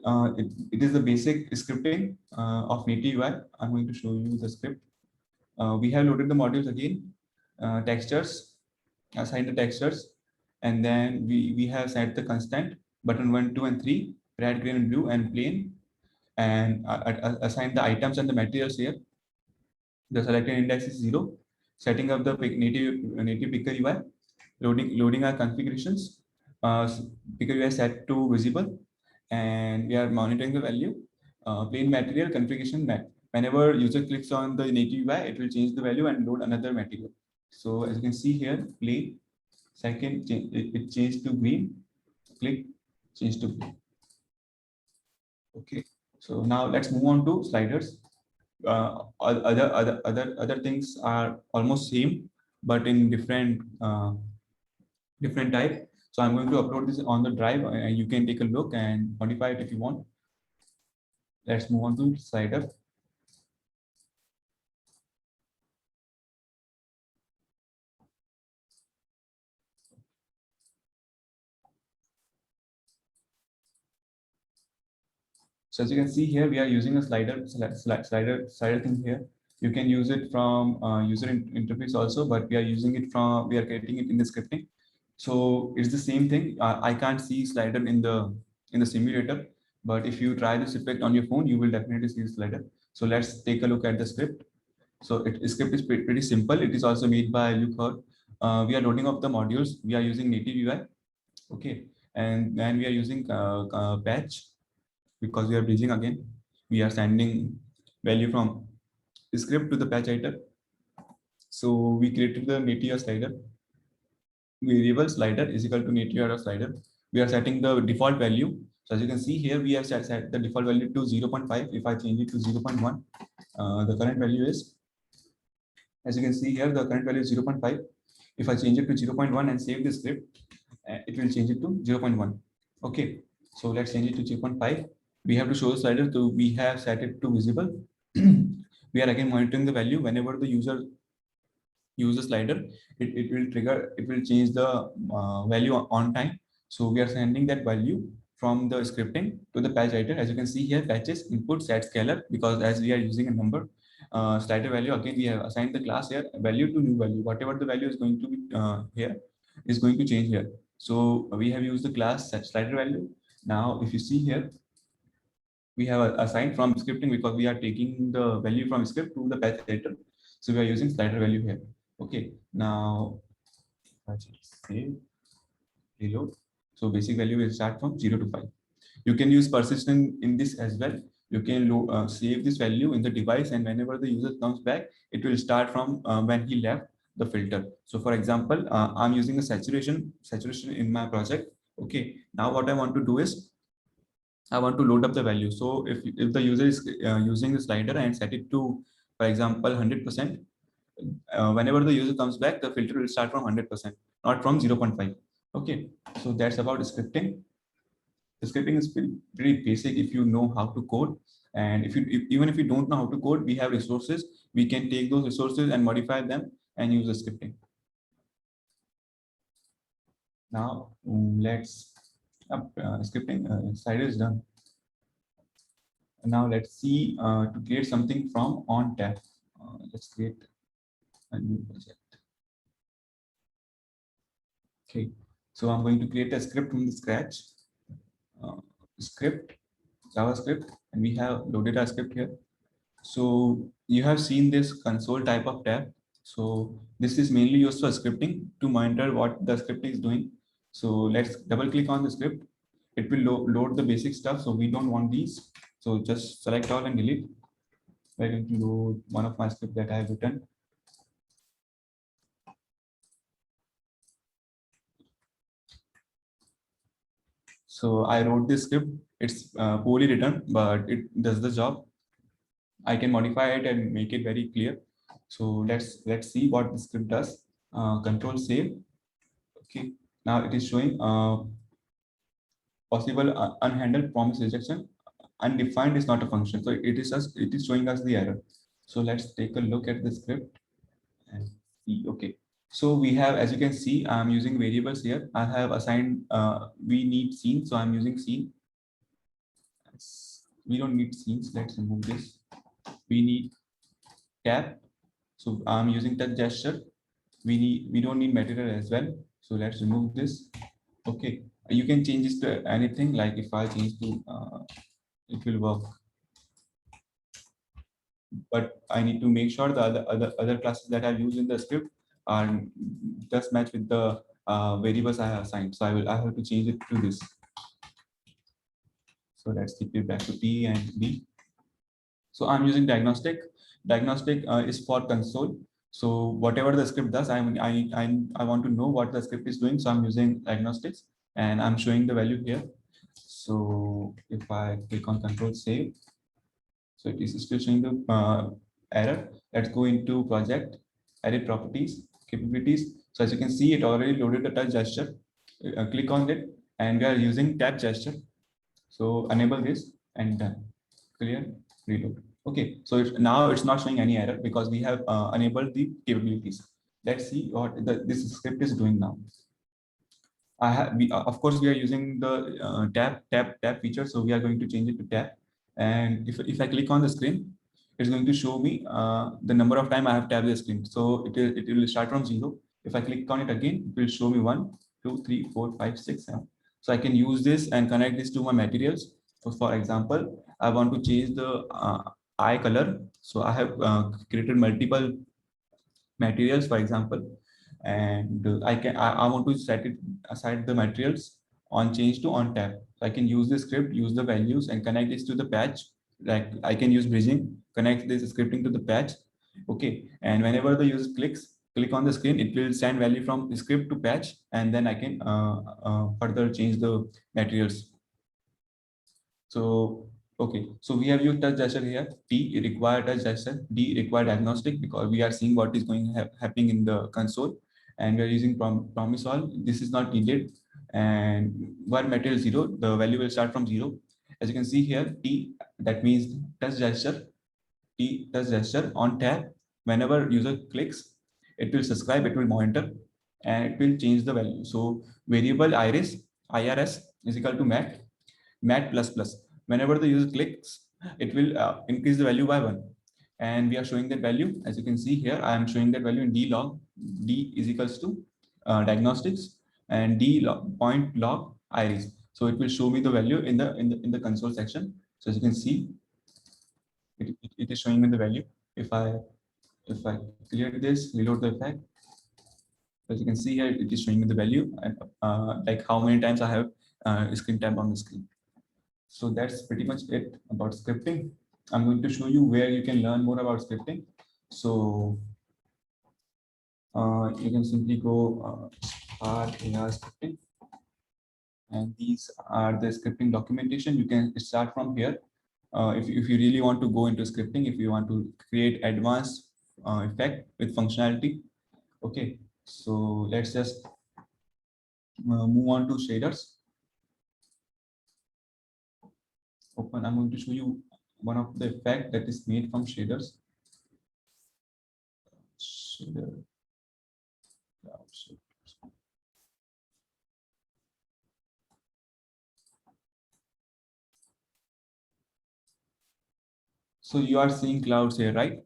it is the basic scripting of native UI. I'm going to show you the script. We have loaded the modules again, textures, assign the textures, and then we have set the constant button 1, 2, and 3, red, green, and blue, and plain, and assign the items and the materials here. The selected index is 0. Setting up the native picker UI, loading our configurations. Picker UI set to visible, and we are monitoring the value. Plain material configuration map. Whenever user clicks on the native UI, it will change the value and load another material. So as you can see here, plain. Second, it changed to green. Click, change to blue. Okay. So now let's move on to sliders. Other things are almost same, but in different different type. So I'm going to upload this on the drive, and you can take a look and modify it if you want. Let's move on to slider. So as you can see here, we are using a slider thing here. You can use it from user interface also, but we are using it from, we are getting it in the scripting. So it's the same thing. I can't see slider in the simulator, but if you try this effect on your phone, you will definitely see the slider. So let's take a look at the script. So script is pretty simple. It is also made by Luke Hurd. We are loading up the modules. We are using native UI. Okay, and then we are using patch, because we are bridging again. We are sending value from script to the patch item. So we created the native slider. Variable slider is equal to native slider. We are setting the default value. So as you can see here, we have set the default value to 0.5. If I change it to 0.1, the current value is, as you can see here, the current value is 0.5. If I change it to 0.1 and save the script, it will change it to 0.1. Okay, so let's change it to 0.5. We have to show the slider, so we have set it to visible. We are again monitoring the value. Whenever the user use the slider, it will trigger, it will change the value on time. So we are sending that value from the scripting to the patch item. As you can see here, patches input set scalar, because as we are using a number slider value, again we have assigned the class here value to new value. Whatever the value is going to be here is going to change here. So we have used the class set slider value. Now if you see here, we have assigned from scripting, because we are taking the value from script to the patch editor. So we are using slider value here. Okay, now save, reload. So basic value will start from 0 to 5. You can use persistent in this as well. You can save this value in the device, and whenever the user comes back, it will start from when he left the filter. So for example, I'm using a saturation in my project. Okay, now what I want to do is, I want to load up the value. So if the user is using the slider and set it to, for example, 100%, whenever the user comes back, the filter will start from 100%, not from 0.5. Okay, so that's about scripting. The scripting is pretty basic if you know how to code. And even if you don't know how to code, we have resources. We can take those resources and modify them and use the scripting. Now let's scripting side is done. Now let's see to create something from OnTap. Let's create a new project. Okay, So I'm going to create a script from the scratch. Script, JavaScript, and we have loaded our script here. So you have seen this console type of tab. So this is mainly used for scripting to monitor what the script is doing. So let's double click on the script. It will load the basic stuff. So we don't want these. So just select all and delete. We're going to load one of my script that I have written. So I wrote this script. It's poorly written, but it does the job. I can modify it and make it very clear. So let's see what the script does. Control save. Okay. Now it is showing possible unhandled promise rejection. Undefined is not a function. So it is showing us the error. So let's take a look at the script and see. Okay. So we have, as you can see, I'm using variables here. I have assigned we need scene. So I'm using scene. We don't need scenes. Let's remove this. We need tab. So I'm using touch gesture. We don't need material as well. So let's remove this. Okay, you can change this to anything. Like if I change to it will work, but I need to make sure the other classes that I've used in the script are just match with the variables I have assigned. So I have to change it to this. So let's keep it back to T and B. So I'm using diagnostic. Diagnostic is for console. So whatever the script does, I want to know what the script is doing. So I'm using diagnostics and I'm showing the value here. So if I click on control save, so it is still showing the error. Let's go into project, edit properties, capabilities. So as you can see, it already loaded the touch gesture. Click on it and we are using tap gesture. So enable this and done. Clear, reload. Okay, so now it's not showing any error because we have enabled the capabilities. Let's see what this script is doing now. Of course we are using the tab feature, so we are going to change it to tab. And if I click on the screen, it's going to show me the number of time I have tapped the screen. So it will start from 0. If I click on it again, it will show me 1, 2, 3, 4, 5, 6, 7. So I can use this and connect this to my materials. So for example, I want to change the eye color. So I have created multiple materials, for example, and I want to set it aside the materials on change to on tab. So I can use the script, use the values and connect this to the patch. Like I can use bridging, connect this scripting to the patch. Okay, and whenever the user click on the screen, it will send value from script to patch, and then I can further change the materials. So okay, so we have used touch gesture here. T required touch gesture, D required diagnostic because we are seeing what is happening in the console, and we are using promise all. This is not needed, and while material 0, the value will start from 0. As you can see here, T, that means touch gesture. T touch gesture on tab. Whenever user clicks, it will subscribe, it will monitor, and it will change the value. So variable IRS is equal to mat plus plus. Whenever the user clicks, it will increase the value by 1. And we are showing that value. As you can see here, I am showing that value in D log. D is equals to diagnostics and D log, point log iris. So it will show me the value in the console section. So as you can see, it is showing me the value. If I clear this, reload the effect, as you can see here, it is showing me the value and like how many times I have screen tap on the screen. So that's pretty much it about scripting. I'm going to show you where you can learn more about scripting. So you can simply go start AR scripting. And these are the scripting documentation. You can start from here. If you really want to go into scripting, if you want to create advanced effect with functionality. Okay, so let's just move on to shaders. Open. I'm going to show you one of the effect that is made from shaders. Shader. So you are seeing clouds here, right?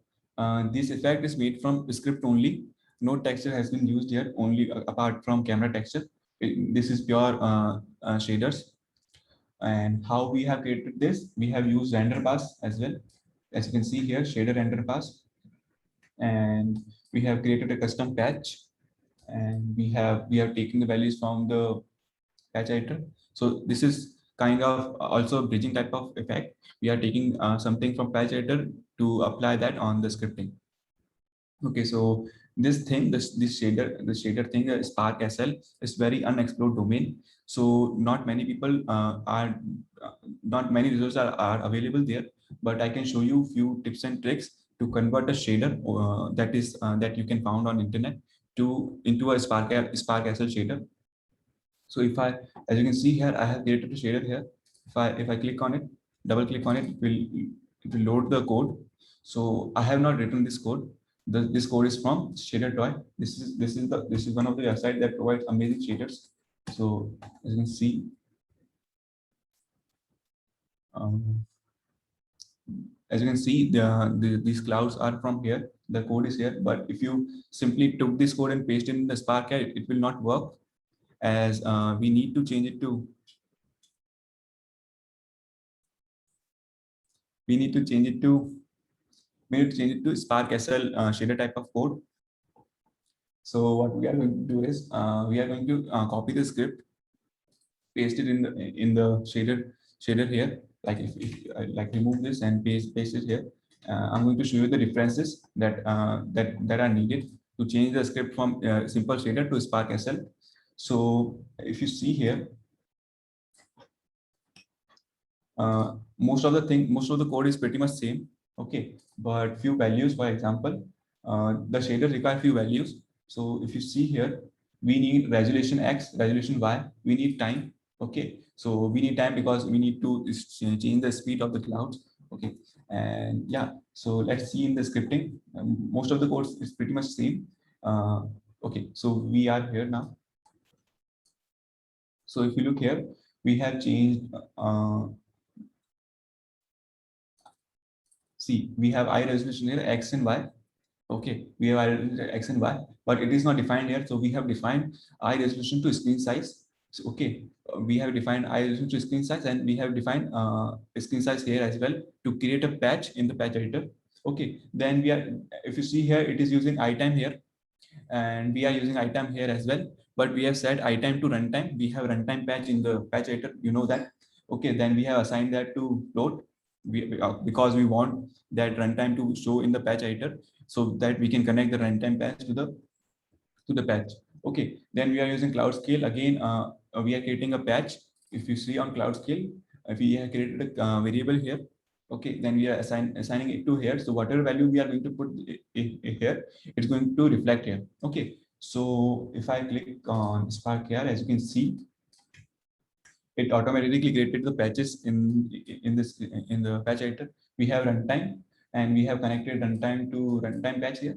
This effect is made from script only. No texture has been used here, only apart from camera texture. This is pure shaders. And how we have created this, we have used render pass as well. As you can see here, shader render pass, and we have created a custom patch, and we have taken the values from the patch editor. So this is kind of also a bridging type of effect. We are taking something from patch editor to apply that on the scripting. Okay, so this thing, the shader thing, Spark SL, is very unexplored domain. So not many people uh, not many resources are available there. But I can show you few tips and tricks to convert a shader that you can found on internet to into a Spark SL shader. So if I, as you can see here, I have created a shader here. If I click on it, double click on it, it will load the code. So I have not written this code. This code is from Shader Toy. This is one of the website that provides amazing shaders. So as you can see, um, these clouds are from here. The code is here. But if you simply took this code and paste it in the Spark, it will not work, as we need to change it to we need to change it to Spark SL shader type of code. So what we are going to do is we are going to copy the script, paste it in the shader here. Like if I like remove this and paste it here. I'm going to show you the references that are needed to change the script from simple shader to Spark SL. So if you see here, most of the code is pretty much same. Okay, but few values, for example, the shader require few values. So if you see here, we need resolution X, resolution Y, we need time. Okay, so we need time because we need to change the speed of the clouds. Okay, and yeah, so let's see in the scripting. Most of the code is pretty much same. Okay, so we are here now. So if you look here, we have changed see, we have eye resolution here, X and Y. Okay, we have eye resolution X and Y, but it is not defined here. So we have defined eye resolution to screen size. So, okay, we have defined eye resolution to screen size, and we have defined screen size here as well to create a patch in the patch editor. Okay, then we are, if you see here, it is using iTime here, and we are using iTime here as well. But we have set iTime to runtime. We have runtime patch in the patch editor. You know that. Okay, then we have assigned that to float. Because we want that runtime to show in the patch editor, so that we can connect the runtime patch to the patch. Okay, then we are using cloud scale again. We are creating a patch. If you see on cloud scale, if we have created a variable here, okay, then we are assigning it to here. So whatever value we are going to put here, it's going to reflect here. Okay, so if I click on Spark here, as you can see, it automatically created the patches in the patch editor. We have runtime, and we have connected runtime to runtime patch here.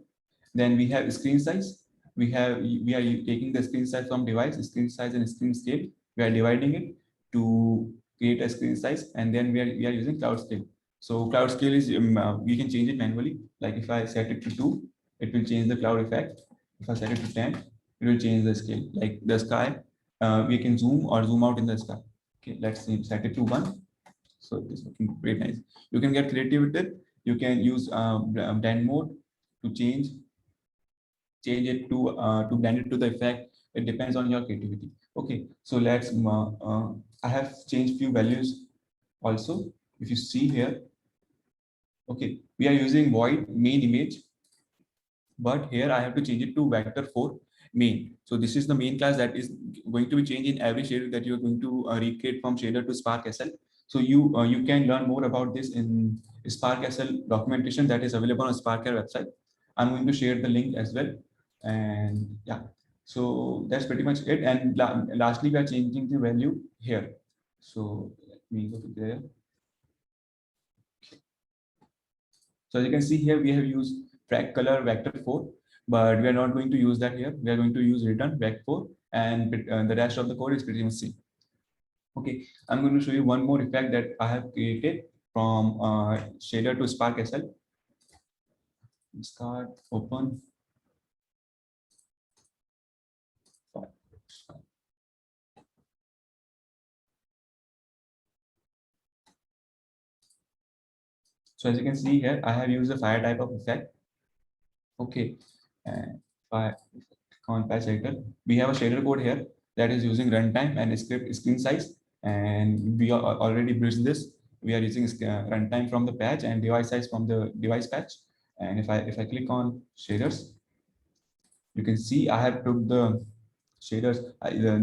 Then we have screen size. We are taking the screen size from device, screen size and screen scale. We are dividing it to create a screen size, and then we are using cloud scale. So cloud scale is we can change it manually. Like if I set it to 2, it will change the cloud effect. If I set it to 10, it will change the scale. Like the sky, we can zoom or zoom out in the sky. Okay, let's see, set it to 1. So it is looking very nice. You can get creative with it. You can use blend mode to change it to blend it to the effect. It depends on your creativity. Okay, so let's I have changed few values also. If you see here, okay, we are using void main image, but here I have to change it to vector4 main. So this is the main class that is going to be changed in every shader that you are going to recreate from shader to Spark SL. So you can learn more about this in Spark SL documentation that is available on SparkCare website. I'm going to share the link as well. And yeah, so that's pretty much it. And lastly, we are changing the value here. So let me go to there. So as you can see here, we have used frac color vector4, but we are not going to use that here. We are going to use return vec4, and the rest of the code is pretty much same. Okay, I'm going to show you one more effect that I have created from shader to Spark SL. Start, open. So as you can see here, I have used a fire type of effect. Okay, and fire on patch editor, we have a shader code here that is using runtime and script screen size, and we are already built this. We are using runtime from the patch and device size from the device patch. And if I click on shaders, you can see I have took the shaders.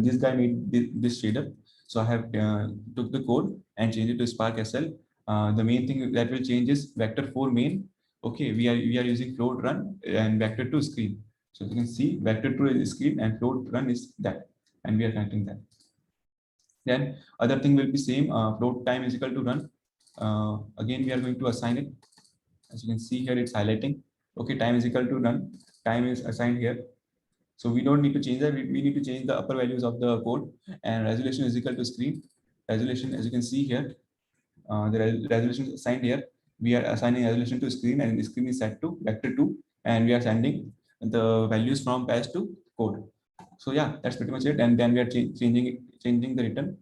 This guy made this shader, so I have took the code and changed it to Spark SL. The main thing that will change is vector 4 main. Okay, we are using float run and vector 2 screen. So you can see vector 2 is screen and float run is that, and we are connecting that. Then other thing will be same. Float time is equal to run. Again, we are going to assign it. As you can see here, it's highlighting. Okay, time is equal to run. Time is assigned here. So we don't need to change that. We need to change the upper values of the code, and resolution is equal to screen. Resolution, as you can see here, the resolution is assigned here. We are assigning resolution to screen, and the screen is set to vector 2, and we are sending the values from patch to code. So yeah, that's pretty much it. And then we are changing the return.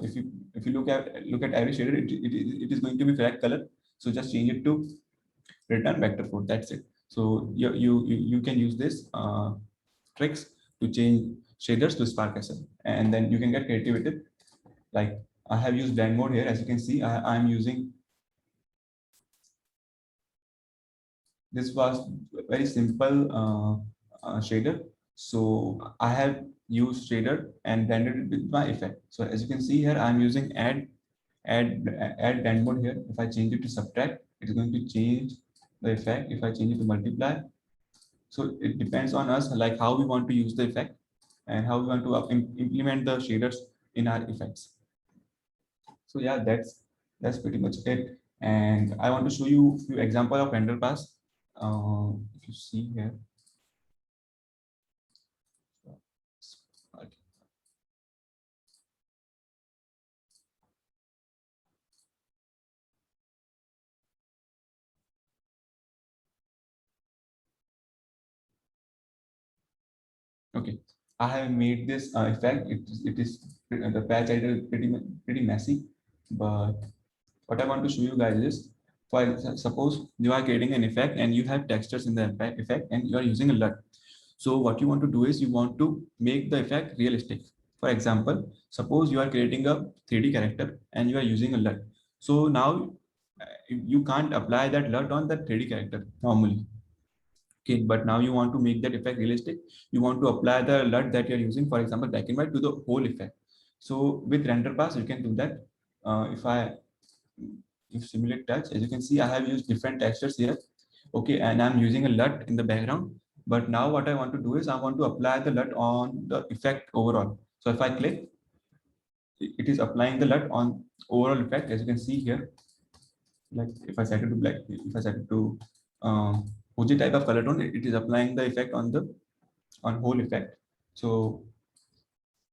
If you look at every shader, it is going to be flag color. So just change it to return vector 4. That's it. So you can use this tricks to change shaders to Spark SL, and then you can get creative with it. Like I have used blend mode here. As you can see, I'm using, this was very simple shader. So I have used shader and blended it with my effect. So as you can see here, I'm using add blend mode here. If I change it to subtract, it is going to change the effect. If I change it to multiply, so it depends on us, like how we want to use the effect and how we want to implement the shaders in our effects. So yeah, that's pretty much it. And I want to show you a few example of render pass. If you see here. Okay, I have made this effect. It is the patch idle pretty messy, but what I want to show you guys is, suppose you are creating an effect and you have textures in the effect and you are using a LUT. So what you want to do is you want to make the effect realistic. For example, suppose you are creating a 3D character and you are using a LUT. So now you can't apply that LUT on that 3D character normally. Okay, but now you want to make that effect realistic. You want to apply the LUT that you're using, for example, black and white, to the whole effect. So with render pass, you can do that. If simulate touch, as you can see, I have used different textures here. Okay, and I'm using a LUT in the background. But now what I want to do is I want to apply the LUT on the effect overall. So if I click, it is applying the LUT on overall effect, as you can see here. Like if I set it to black, if I set it to OG type of color tone, it is applying the effect on whole effect. So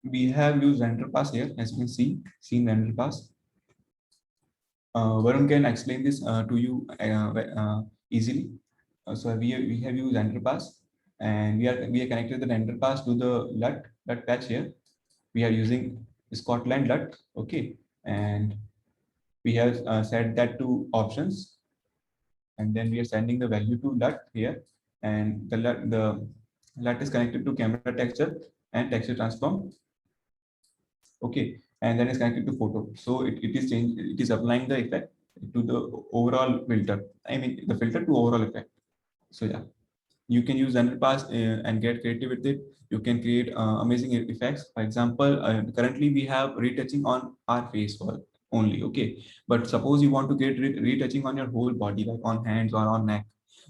we have used render pass here, as you can see, seen render pass. Varun can explain this to you easily. So we have used render pass, and we are connected the render pass to the LUT patch here. We are using Scotland LUT, okay, and we have set that to options, and then we are sending the value to LUT here, and the LUT is connected to camera texture and texture transform, okay, and then it's connected to photo. So it is applying the effect to the overall filter. I mean the filter to overall effect. So yeah, you can use underpass and get creative with it. You can create amazing effects. For example, currently we have retouching on our face wall only, okay, but suppose you want to get retouching on your whole body, like on hands or on neck.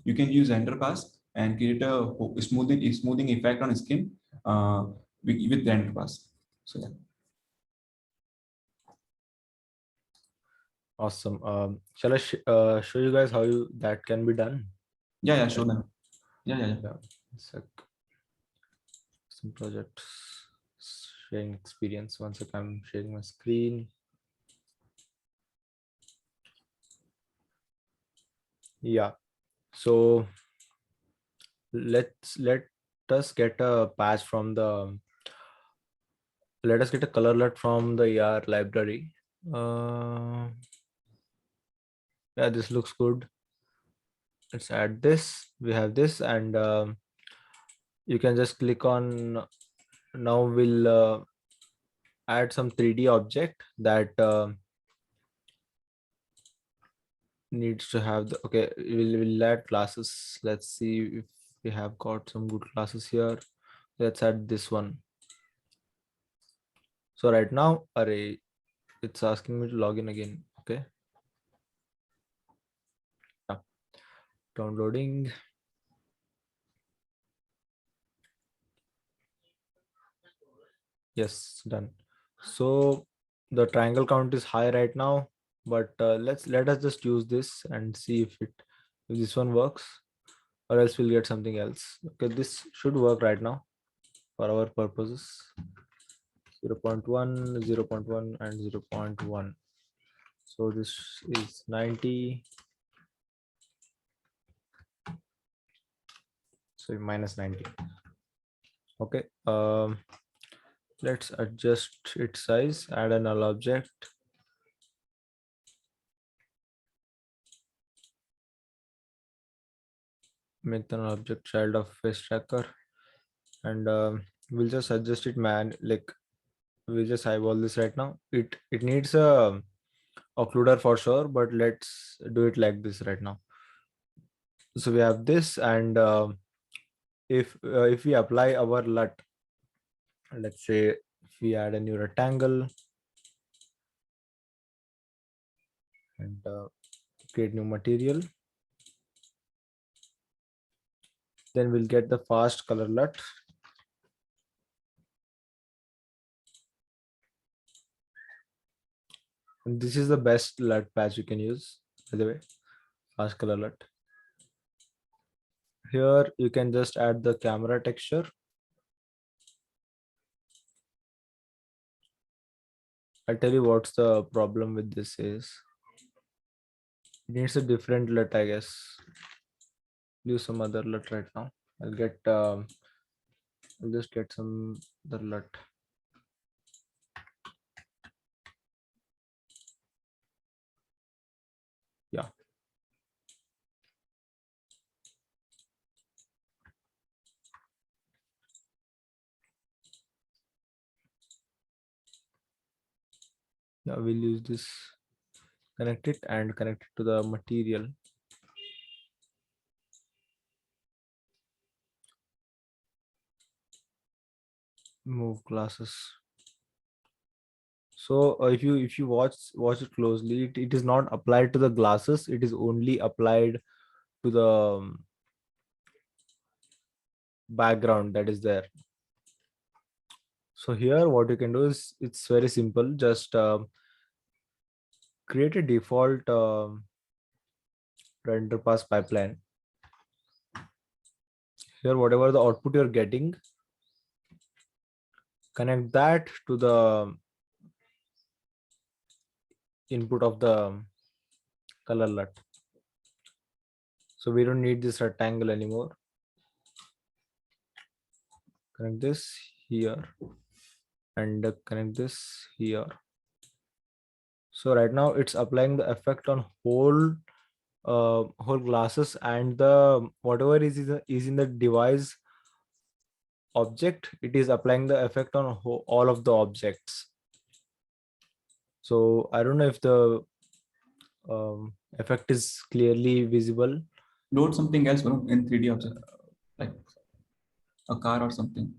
You can use underpass and create a smoothing effect on skin with underpass. So yeah. Awesome. Shall I show you guys how that can be done? Yeah, sure. Them. Yeah. Sec. Some project sharing experience. Once I'm sharing my screen. Yeah. So let us get a patch from the. Let us get a color LUT from the ER library. Yeah, this looks good. Let's add this. We have this, and you can just click on. Now we'll add some 3D object that needs to have the, okay, we'll add classes. Let's see if we have got some good classes here. Let's add this one. So right now, array, it's asking me to log in again. Okay. Yeah. Downloading. Yes, done. So the triangle count is high right now, but let us just use this and see if this one works, or else we'll get something else. Okay, this should work right now for our purposes. 0.1, 0.1, and 0.1. So this is 90. So minus 90. Okay. Let's adjust its size. Add a null object. Make the null object child of face tracker, and we'll just adjust it like we'll just eyeball this right now. It needs a occluder for sure, but let's do it like this right now. So we have this, and if we apply our LUT, let's say if we add a new rectangle and create new material, then we'll get the fast color LUT. And this is the best LUT patch you can use, by the way, fast color LUT. Here you can just add the camera texture. I'll tell you what's the problem with this is. It needs a different LUT, I guess. Use some other LUT right now. I'll just get some other LUT. Yeah. Yeah, we'll use this. Connect it and connect it to the material. Move classes. So if you watch it closely, it is not applied to the glasses. It is only applied to the background that is there. So here what you can do is, it's very simple. Just create a default render pass pipeline. Here whatever the output you're getting, connect that to the input of the color LUT. So we don't need this rectangle anymore. Connect this here and connect this here. So right now it's applying the effect on whole glasses, and the whatever is in the device object, it is applying the effect on all of the objects. So I don't know if the effect is clearly visible. Load something else, bro, in 3D object, like a car or something.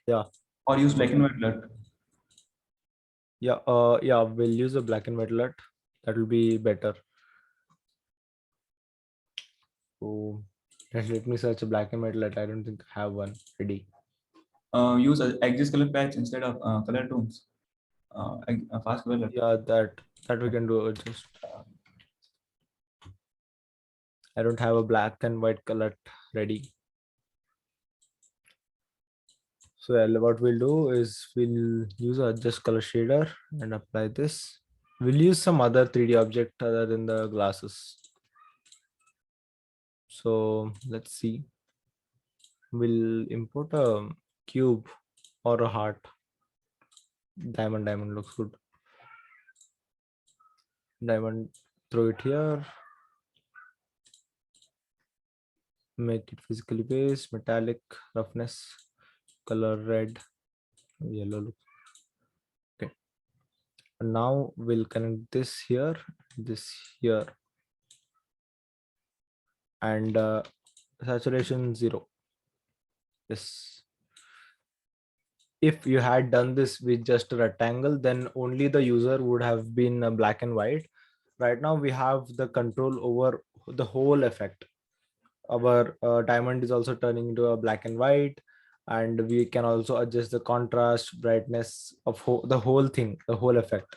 Yeah. Or use black and white LUT. Yeah, we'll use a black and white LUT. That will be better. So let me search a black and white LUT. I don't think I have one ready. Use a exist color patch instead of color tones. A fast color LUT. Yeah, that we can do. Just I don't have a black and white color ready. So what we'll do is we'll use a adjust color shader and apply this. We'll use some other 3D object other than the glasses. So let's see. We'll import a cube or a heart. Diamond looks good. Diamond. throw it here, make it physically based, metallic, roughness, color red, yellow look. Okay, and now we'll connect this here, and saturation 0. Yes, if you had done this with just a rectangle, then only the user would have been black and white. Right now we have the control over the whole effect. Our diamond is also turning into a black and white, and we can also adjust the contrast, brightness of the whole thing, the whole effect.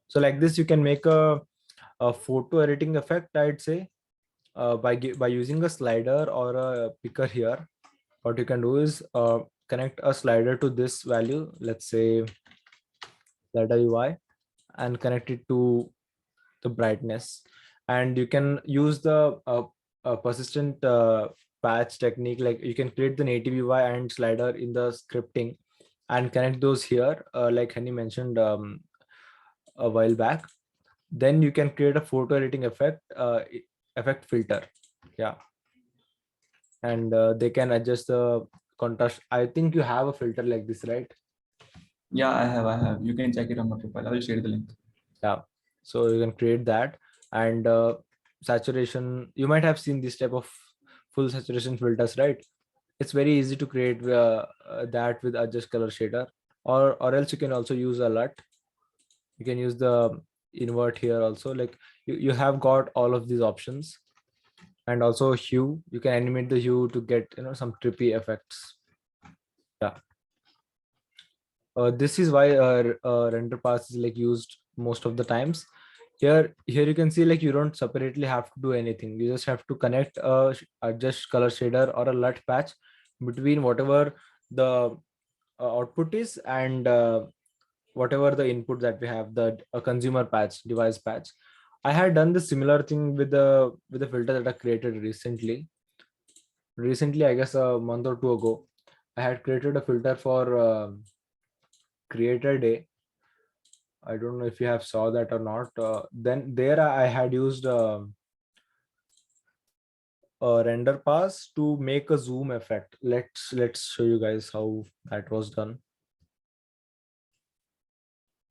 So like this you can make a photo editing effect, I'd say, by using a slider or a picker here. What you can do is connect a slider to this value, let's say slider UI, and connect it to the brightness, and you can use the persistent patch technique. Like you can create the native UI and slider in the scripting and connect those here, like Henny mentioned a while back. Then you can create a photo editing effect, effect filter. Yeah, and they can adjust the contrast. I think you have a filter like this, right? Yeah, I have. You can check it on my profile. I will share the link. Yeah, so you can create that. And saturation, you might have seen this type of full saturation filters, right? It's very easy to create that with adjust color shader, or else you can also use a LUT. You can use the invert here also. Like you have got all of these options. And also hue, you can animate the hue to get some trippy effects. Yeah, this is why render pass is like used most of the times. Here you can see, like, you don't separately have to do anything. You just have to connect a adjust color shader or a LUT patch between whatever the output is, and whatever the input that we have, the consumer patch, device patch. I had done the similar thing with the filter that I created recently, I guess a month or two ago. I had created a filter for creator day. I don't know if you have saw that or not. Then there I had used a render pass to make a zoom effect. Let's show you guys how that was done.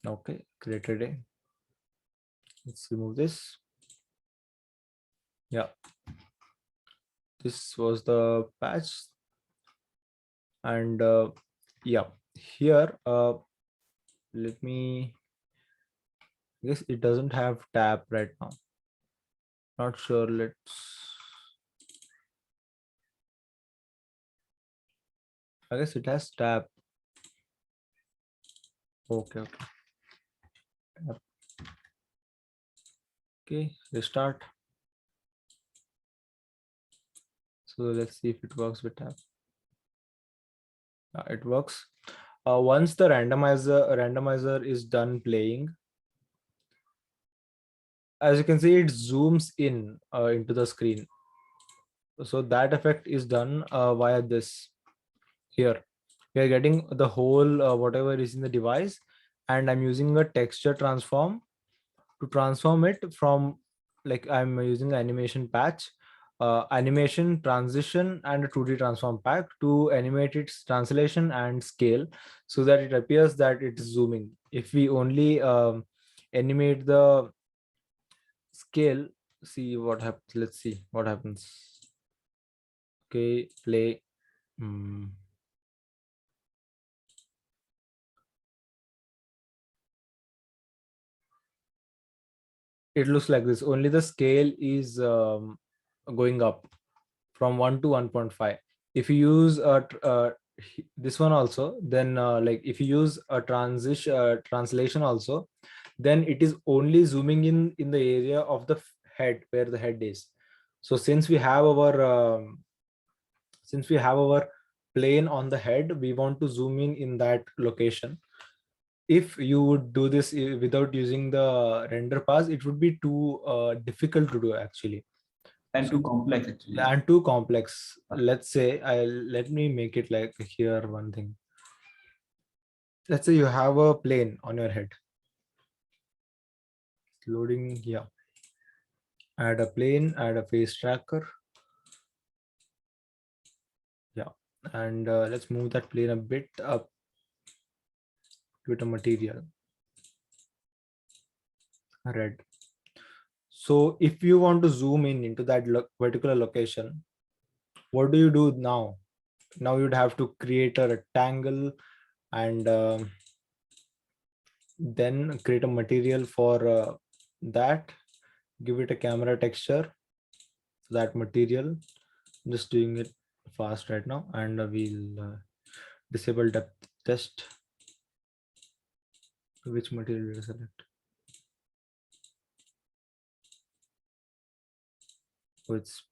Okay, creator day. Let's remove this. Yeah, this was the patch. And yeah, here let me, guess it doesn't have tab right now. Not sure. I guess it has tab. Okay, okay. Yep. Okay, restart. So let's see if it works with tab. It works. Once the randomizer is done playing, as you can see, it zooms in into the screen. So that effect is done via this here. We are getting the whole whatever is in the device, and I'm using a texture transform to transform it from, like, I'm using the animation patch, animation transition and a 2D transform pack to animate its translation and scale, so that it appears that it's zooming. If we only animate the scale, see what happens. Let's see what happens. Okay, play. Hmm. It looks like this. Only the scale is going up from 1 to 1.5. If you use this one also, then like if you use a translation also, then it is only zooming in the area of the head, where the head is. So since we have our plane on the head, we want to zoom in that location. If you would do this without using the render pass, it would be too difficult to do actually, And too complex actually. and too complex. Let's say let me make it like here one thing. Let's say you have a plane on your head. Loading here. add a plane, add a face tracker. Yeah, and let's move that plane a bit up to a material, red. So if you want to zoom in into that particular location, what do you do now? Now you'd have to create a rectangle and then create a material for that. Give it a camera texture, that material. I'm just doing it fast right now, and we'll disable depth test. Which material will select? So it's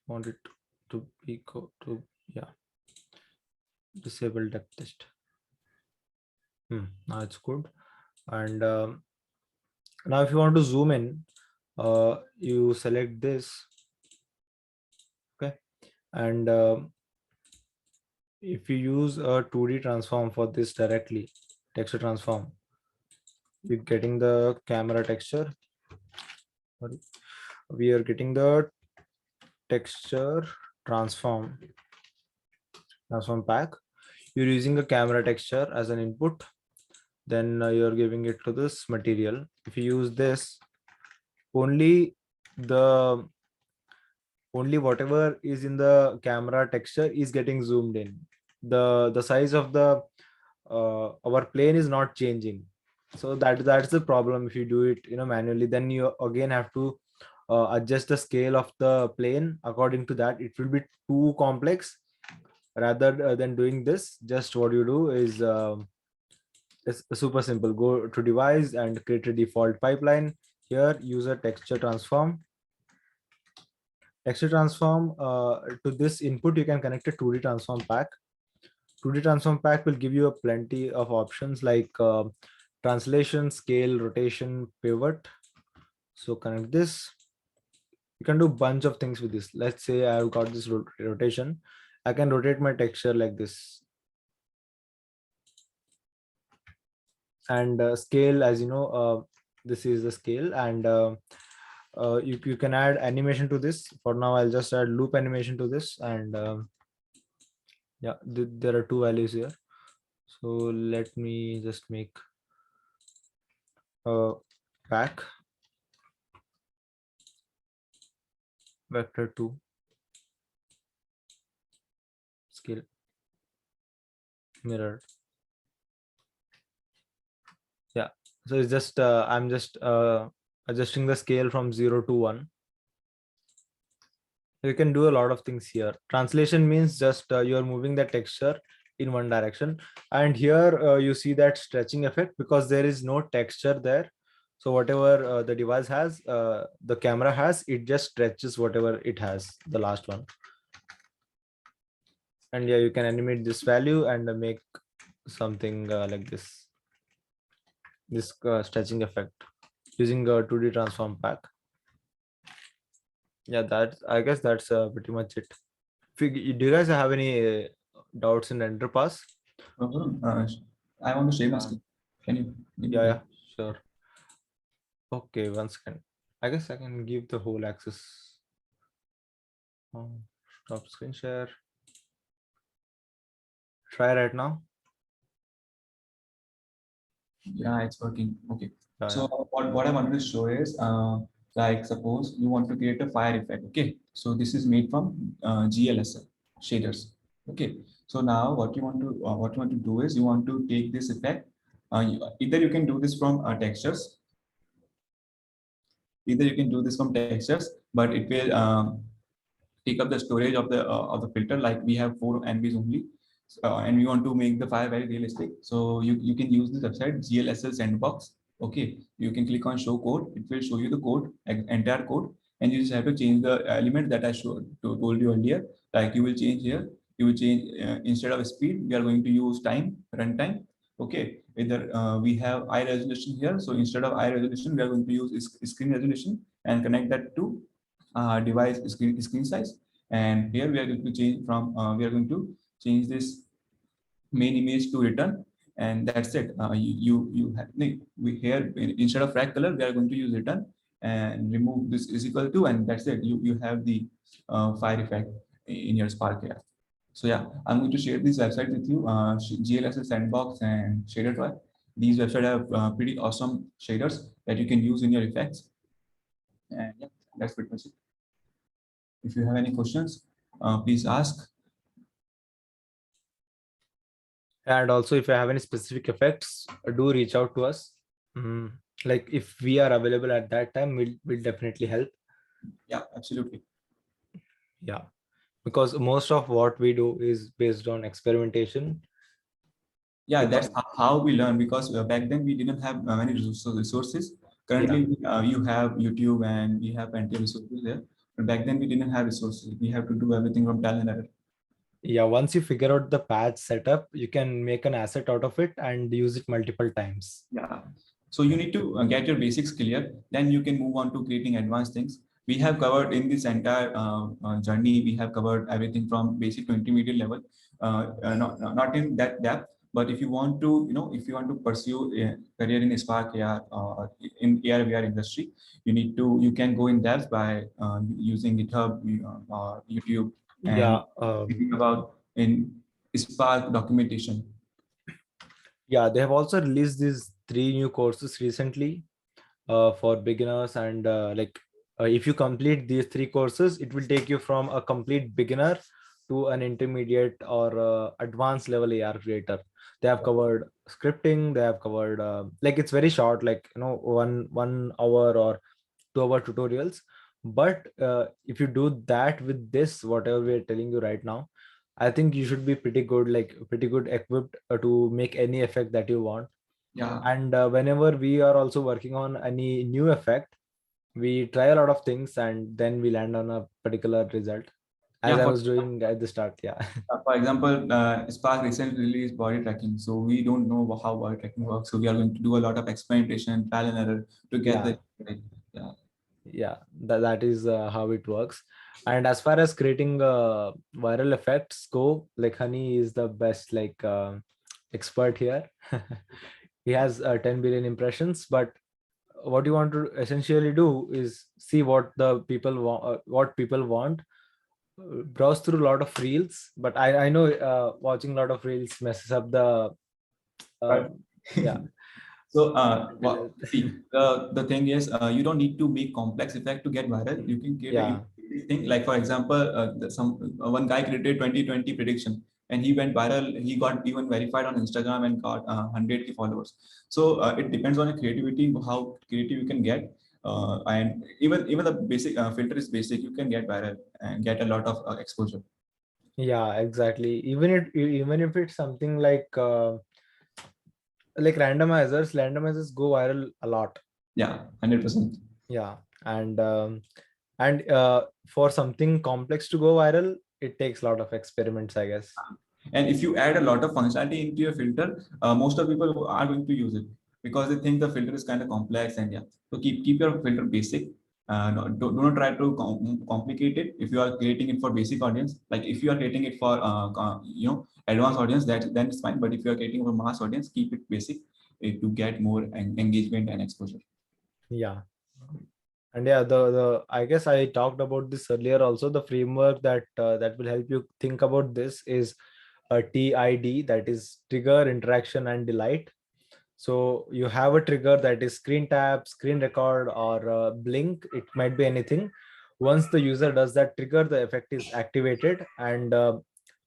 want it to be go to, yeah, disable depth test. Now it's good. And now if you want to zoom in, you select this. Okay, and if you use a 2D transform for this directly, texture transform, you're getting the camera texture. Sorry. We are getting the texture transform pack. You're using a camera texture as an input, then you're giving it to this material. If you use this, only the only whatever is in the camera texture is getting zoomed in. The size of the our plane is not changing. So that's the problem. If you do it manually, then you again have to adjust the scale of the plane according to that. It will be too complex. Rather than doing this, just what you do is it's super simple. Go to device and create a default pipeline. Here use a texture transform. Texture transform, to this input you can connect a 2D transform pack. 2D transform pack will give you a plenty of options like translation, scale, rotation, pivot. So connect this. You can do bunch of things with this. Let's say I've got this rotation. I can rotate my texture like this. And scale, as you know, this is the scale. And you can add animation to this. For now I'll just add loop animation to this. And yeah, there are two values here. So let me just make a pack vector 2 scale mirror. Yeah, so it's just I'm just adjusting the scale from 0 to 1. You can do a lot of things here. Translation means just you're moving the texture in one direction, and here you see that stretching effect because there is no texture there. So whatever the device has, the camera has, it just stretches whatever it has, the last one. And yeah, you can animate this value and make something like this stretching effect using a 2D transform pack. Yeah, that I guess that's pretty much it. Do you guys have any doubts in Enterpass? I want to share my screen. Can you? Yeah, sure. Okay, 1 second. I guess I can give the whole access. Stop screen share. Try right now. Yeah, it's working. Okay. Yeah, So yeah. what I wanted to show is like suppose you want to create a fire effect. Okay. So this is made from GLSL shaders. Okay. So now what you want to do is you want to take this effect. Either you can do this from textures. Either you can do this from textures, but it will take up the storage of the filter. Like we have 4 MBs only, and we want to make the file very realistic. So you can use this website GLSL Sandbox. Okay, you can click on show code. It will show you the code, entire code, and you just have to change the element that I told you earlier. Like you will change here. You will change instead of speed, we are going to use time, runtime. Okay, either we have eye resolution here. So instead of eye resolution, we are going to use screen resolution and connect that to device screen size. And here we are going to change from we are going to change this main image to return, and that's it. You have we here instead of rack color we are going to use return, and remove this is equal to, and that's it. You have the fire effect in your Spark AI. So yeah, I'm going to share this website with you, GLSS Sandbox and Shader Toy. These websites have pretty awesome shaders that you can use in your effects. And yeah, that's pretty much it. If you have any questions, please ask. And also, if you have any specific effects, do reach out to us. Mhm. Like if we are available at that time, we'll definitely help. Yeah, absolutely. Yeah, because most of what we do is based on experimentation. Yeah, that's Because how we learn, because back then we didn't have many resources. yeah, Currently, you have YouTube and we have plenty of resources there. But back then we didn't have resources. We have to do everything from trial and error. yeah. Once you figure out the patch setup, you can make an asset out of it and use it multiple times. Yeah. So you need to get your basics clear. Then you can move on to creating advanced things. We have covered in this entire journey. We have covered everything from basic to intermediate level. Not in that depth, but if you want to, if you want to pursue a career in Spark AR or in AR VR industry, you can go in depth by using GitHub or YouTube and Yeah, thinking about in Spark documentation. yeah. They have also released these 3 new courses recently for beginners, and if you complete these 3 courses, it will take you from a complete beginner to an intermediate or advanced level AR creator. They have covered scripting. They have covered like it's very short, like 1 hour or 2 hour tutorials. But if you do that with this, whatever we're telling you right now, I think you should be pretty good, like pretty good equipped to make any effect that you want. Yeah. And whenever we are also working on any new effect, we try a lot of things and then we land on a particular result, as Yeah, I was doing at the start. Yeah. for example, Spark recently released body tracking. So we don't know how body tracking works. So we are going to do a lot of experimentation, trial and error to get Yeah, the right. Yeah. yeah, that is how it works. And as far as creating viral effects go, like Honey is the best expert here. He has 10 billion impressions, but what you want to essentially do is see what the people want, what people want, browse through a lot of reels. But I know watching a lot of reels messes up the uh, But yeah. so see, the thing is, you don't need to make complex effect to get viral. You can create a Yeah, basic thing. Like for example, one guy created 2020 prediction and he went viral. He got even verified on Instagram and got 100K followers. So it depends on your creativity, how creative you can get. And even the basic filter is basic. You can get viral and get a lot of exposure. yeah, exactly. Even if it's something like randomizers go viral a lot. Yeah, 100%. Yeah. And for something complex to go viral, it takes a lot of experiments, I guess. And if you add a lot of functionality into your filter, most of people are going to use it because they think the filter is kind of complex. And yeah, so keep your filter basic. Do not try to complicate it. If you are creating it for basic audience, like if you are creating it for advanced audience, that then it's fine. But if you are creating for mass audience, keep it basic to get more engagement and exposure. Yeah. And yeah, the I guess I talked about this earlier also. The framework that will help you think about this is a TID, that is trigger, interaction, and delight. So you have a trigger, that is screen tap, screen record, or blink. It might be anything. Once the user does that trigger, the effect is activated, and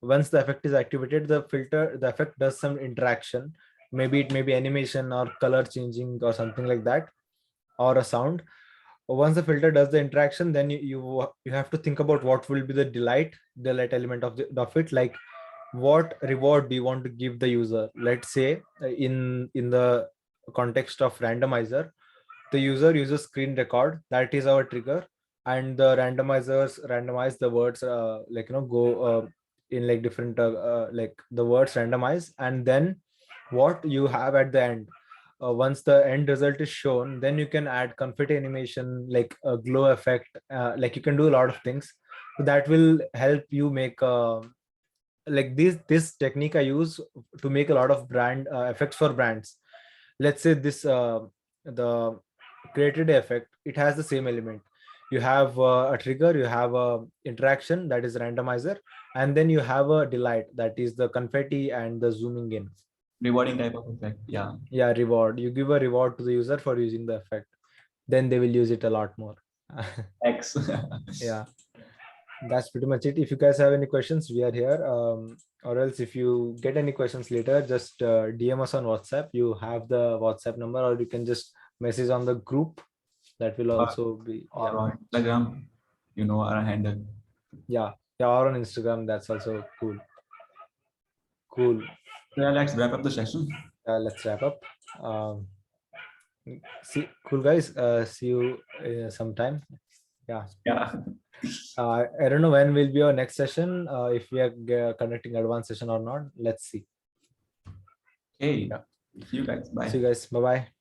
once the effect is activated, the effect does some interaction. Maybe it may be animation or color changing or something like that, or a sound. Once the filter does the interaction, then you have to think about what will be the delight element of it. Like, what reward do you want to give the user? Let's say in the context of randomizer, the user uses screen record, that is our trigger, and the randomizers randomize the words, go in like different like the words randomize, and then what you have at the end, once the end result is shown, then you can add confetti animation, like a glow effect, like you can do a lot of things. So that will help you make like this technique I use to make a lot of brand effects for brands. Let's say this the created a effect, it has the same element. You have a trigger, you have a interaction, that is randomizer, and then you have a delight, that is the confetti and the zooming in. Rewarding type of effect. Yeah. Yeah, reward. You give a reward to the user for using the effect, then they will use it a lot more. X. Yeah, that's pretty much it. If you guys have any questions, we are here. Or else if you get any questions later, just DM us on WhatsApp. You have the WhatsApp number, or you can just message on the group. That will also be, Or yeah, on Instagram, you know our handle. yeah, yeah, or on Instagram. That's also cool. Cool. Yeah, let's wrap up the session. Let's wrap up. Um, see, cool guys. See you sometime. Yeah. Yeah. I don't know when will be our next session. If we are conducting advanced session or not. Let's see. Hey, Yeah. see you guys. Bye. See you guys. Bye bye.